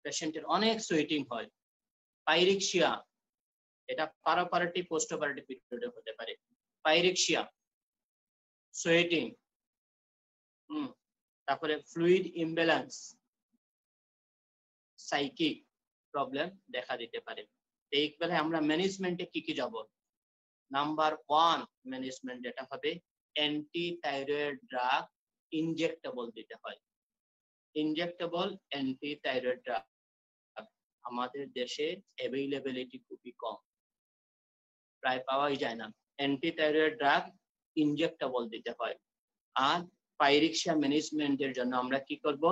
Speaker 1: পেশেন্টের অনেক সুয়েটিং হয়। পাইরিক্সিয়া, এটা প্যারাপারেটিভ পোস্ট অপারেটিভ পিরিয়ডে হতে পারে। পাইরিক্সিয়া, সুয়েটিং, তারপরে ফ্লুইড ইমব্যালেন্স, সাইকিক প্রবলেম দেখা দিতে পারে। এই বেলায় আমরা ম্যানেজমেন্টে কি কি যাব? নাম্বার 1 ম্যানেজমেন্ট যেটা হবে, অ্যান্টি থাইরয়েড ড্রাগ ইনজেক্টেবল দিতে হয়। ইনজেক্টেবল অ্যান্টি থাইরয়েড ড্রাগ আমাদের দেশে অ্যাভেইলেবিলিটি খুবই কম, প্রায় পাওয়াই যায় না। অ্যান্টি থাইরয়েড ড্রাগ ইনজেক্টেবল দিতে হয়। আর পাইরিক্সিয়া ম্যানেজমেন্টের জন্য আমরা কি করব?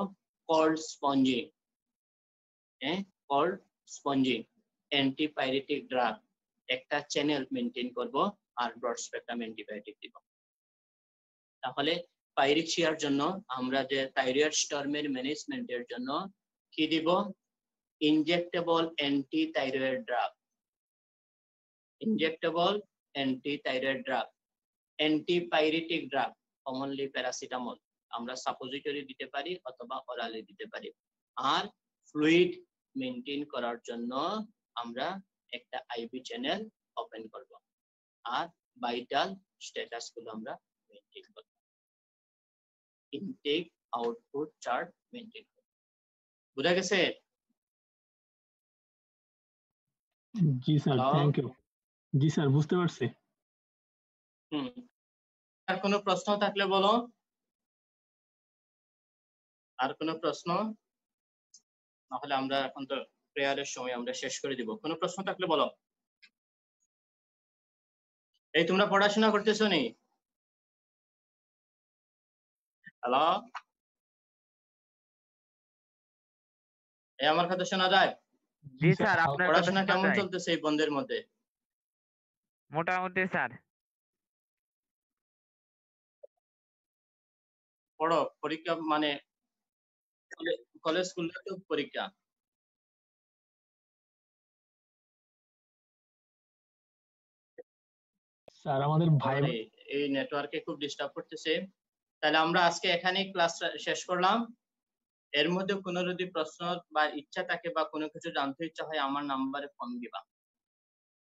Speaker 1: Cold sponging, cold sponging, antipyretic drug একটা চ্যানেল মেনটেন করব, আর ব্রড স্পেকট্রাম অ্যান্টিবায়োটিক দিব। তাহলে পাইরিক্সিয়ার জন্য আমরা যে থাইরয়েড স্টর্মের ম্যানেজমেন্টের জন্য কি দিব? Injectable anti thyroid drug, injectable anti thyroid drug, antipyretic drug, commonly paracetamol, আমরা সাপোজিটরি দিতে পারি অথবা অরালি দিতে পারি। আর ফ্লুইড মেনটেন করার জন্য আমরা একটা আইভি চ্যানেল ওপেন করব, আর ভাইটাল স্ট্যাটাস গুলো আমরা মেনটেন করব, ইনটেক আউটপুট চার্ট মেনটেন করব। বুঝা গেছে?
Speaker 2: জি স্যার,
Speaker 1: হ্যালো?
Speaker 2: Thank you. জি স্যার, বুঝতে পারছি।
Speaker 1: আর কোনো প্রশ্ন থাকলে বলো। আর কোনো প্রশ্ন? নাহলে আমরা এখন তো প্রেয়ারের সময় আমরা শেষ করে দিব। কোনো প্রশ্ন থাকলে বলো। এই তোমরা পড়াশোনা করতেছো নি? হ্যালো, এই আমার কথা শোনা যায়?
Speaker 3: জি স্যার, আপনার কথা
Speaker 1: পড়াশোনা
Speaker 3: শোনা
Speaker 1: কেমন
Speaker 3: যায়।
Speaker 1: চলতেছে এই বন্ধের মধ্যে?
Speaker 3: মোটামুটি স্যার।
Speaker 1: পড়ো, পরীক্ষা মানে কলেজ স্কুল তো পরীক্ষা।
Speaker 2: স্যার আমাদের ভাই
Speaker 1: আরে, এই নেটওয়ার্কে খুব ডিস্টার্ব করতেছে। তাহলে আমরা আজকে এখানেই ক্লাস শেষ করলাম। এর মধ্যে কোনো যদি প্রশ্ন বা ইচ্ছা থাকে বা কোনো কিছু জানতে ইচ্ছা হয়, আমার নাম্বারে ফোন দিবা।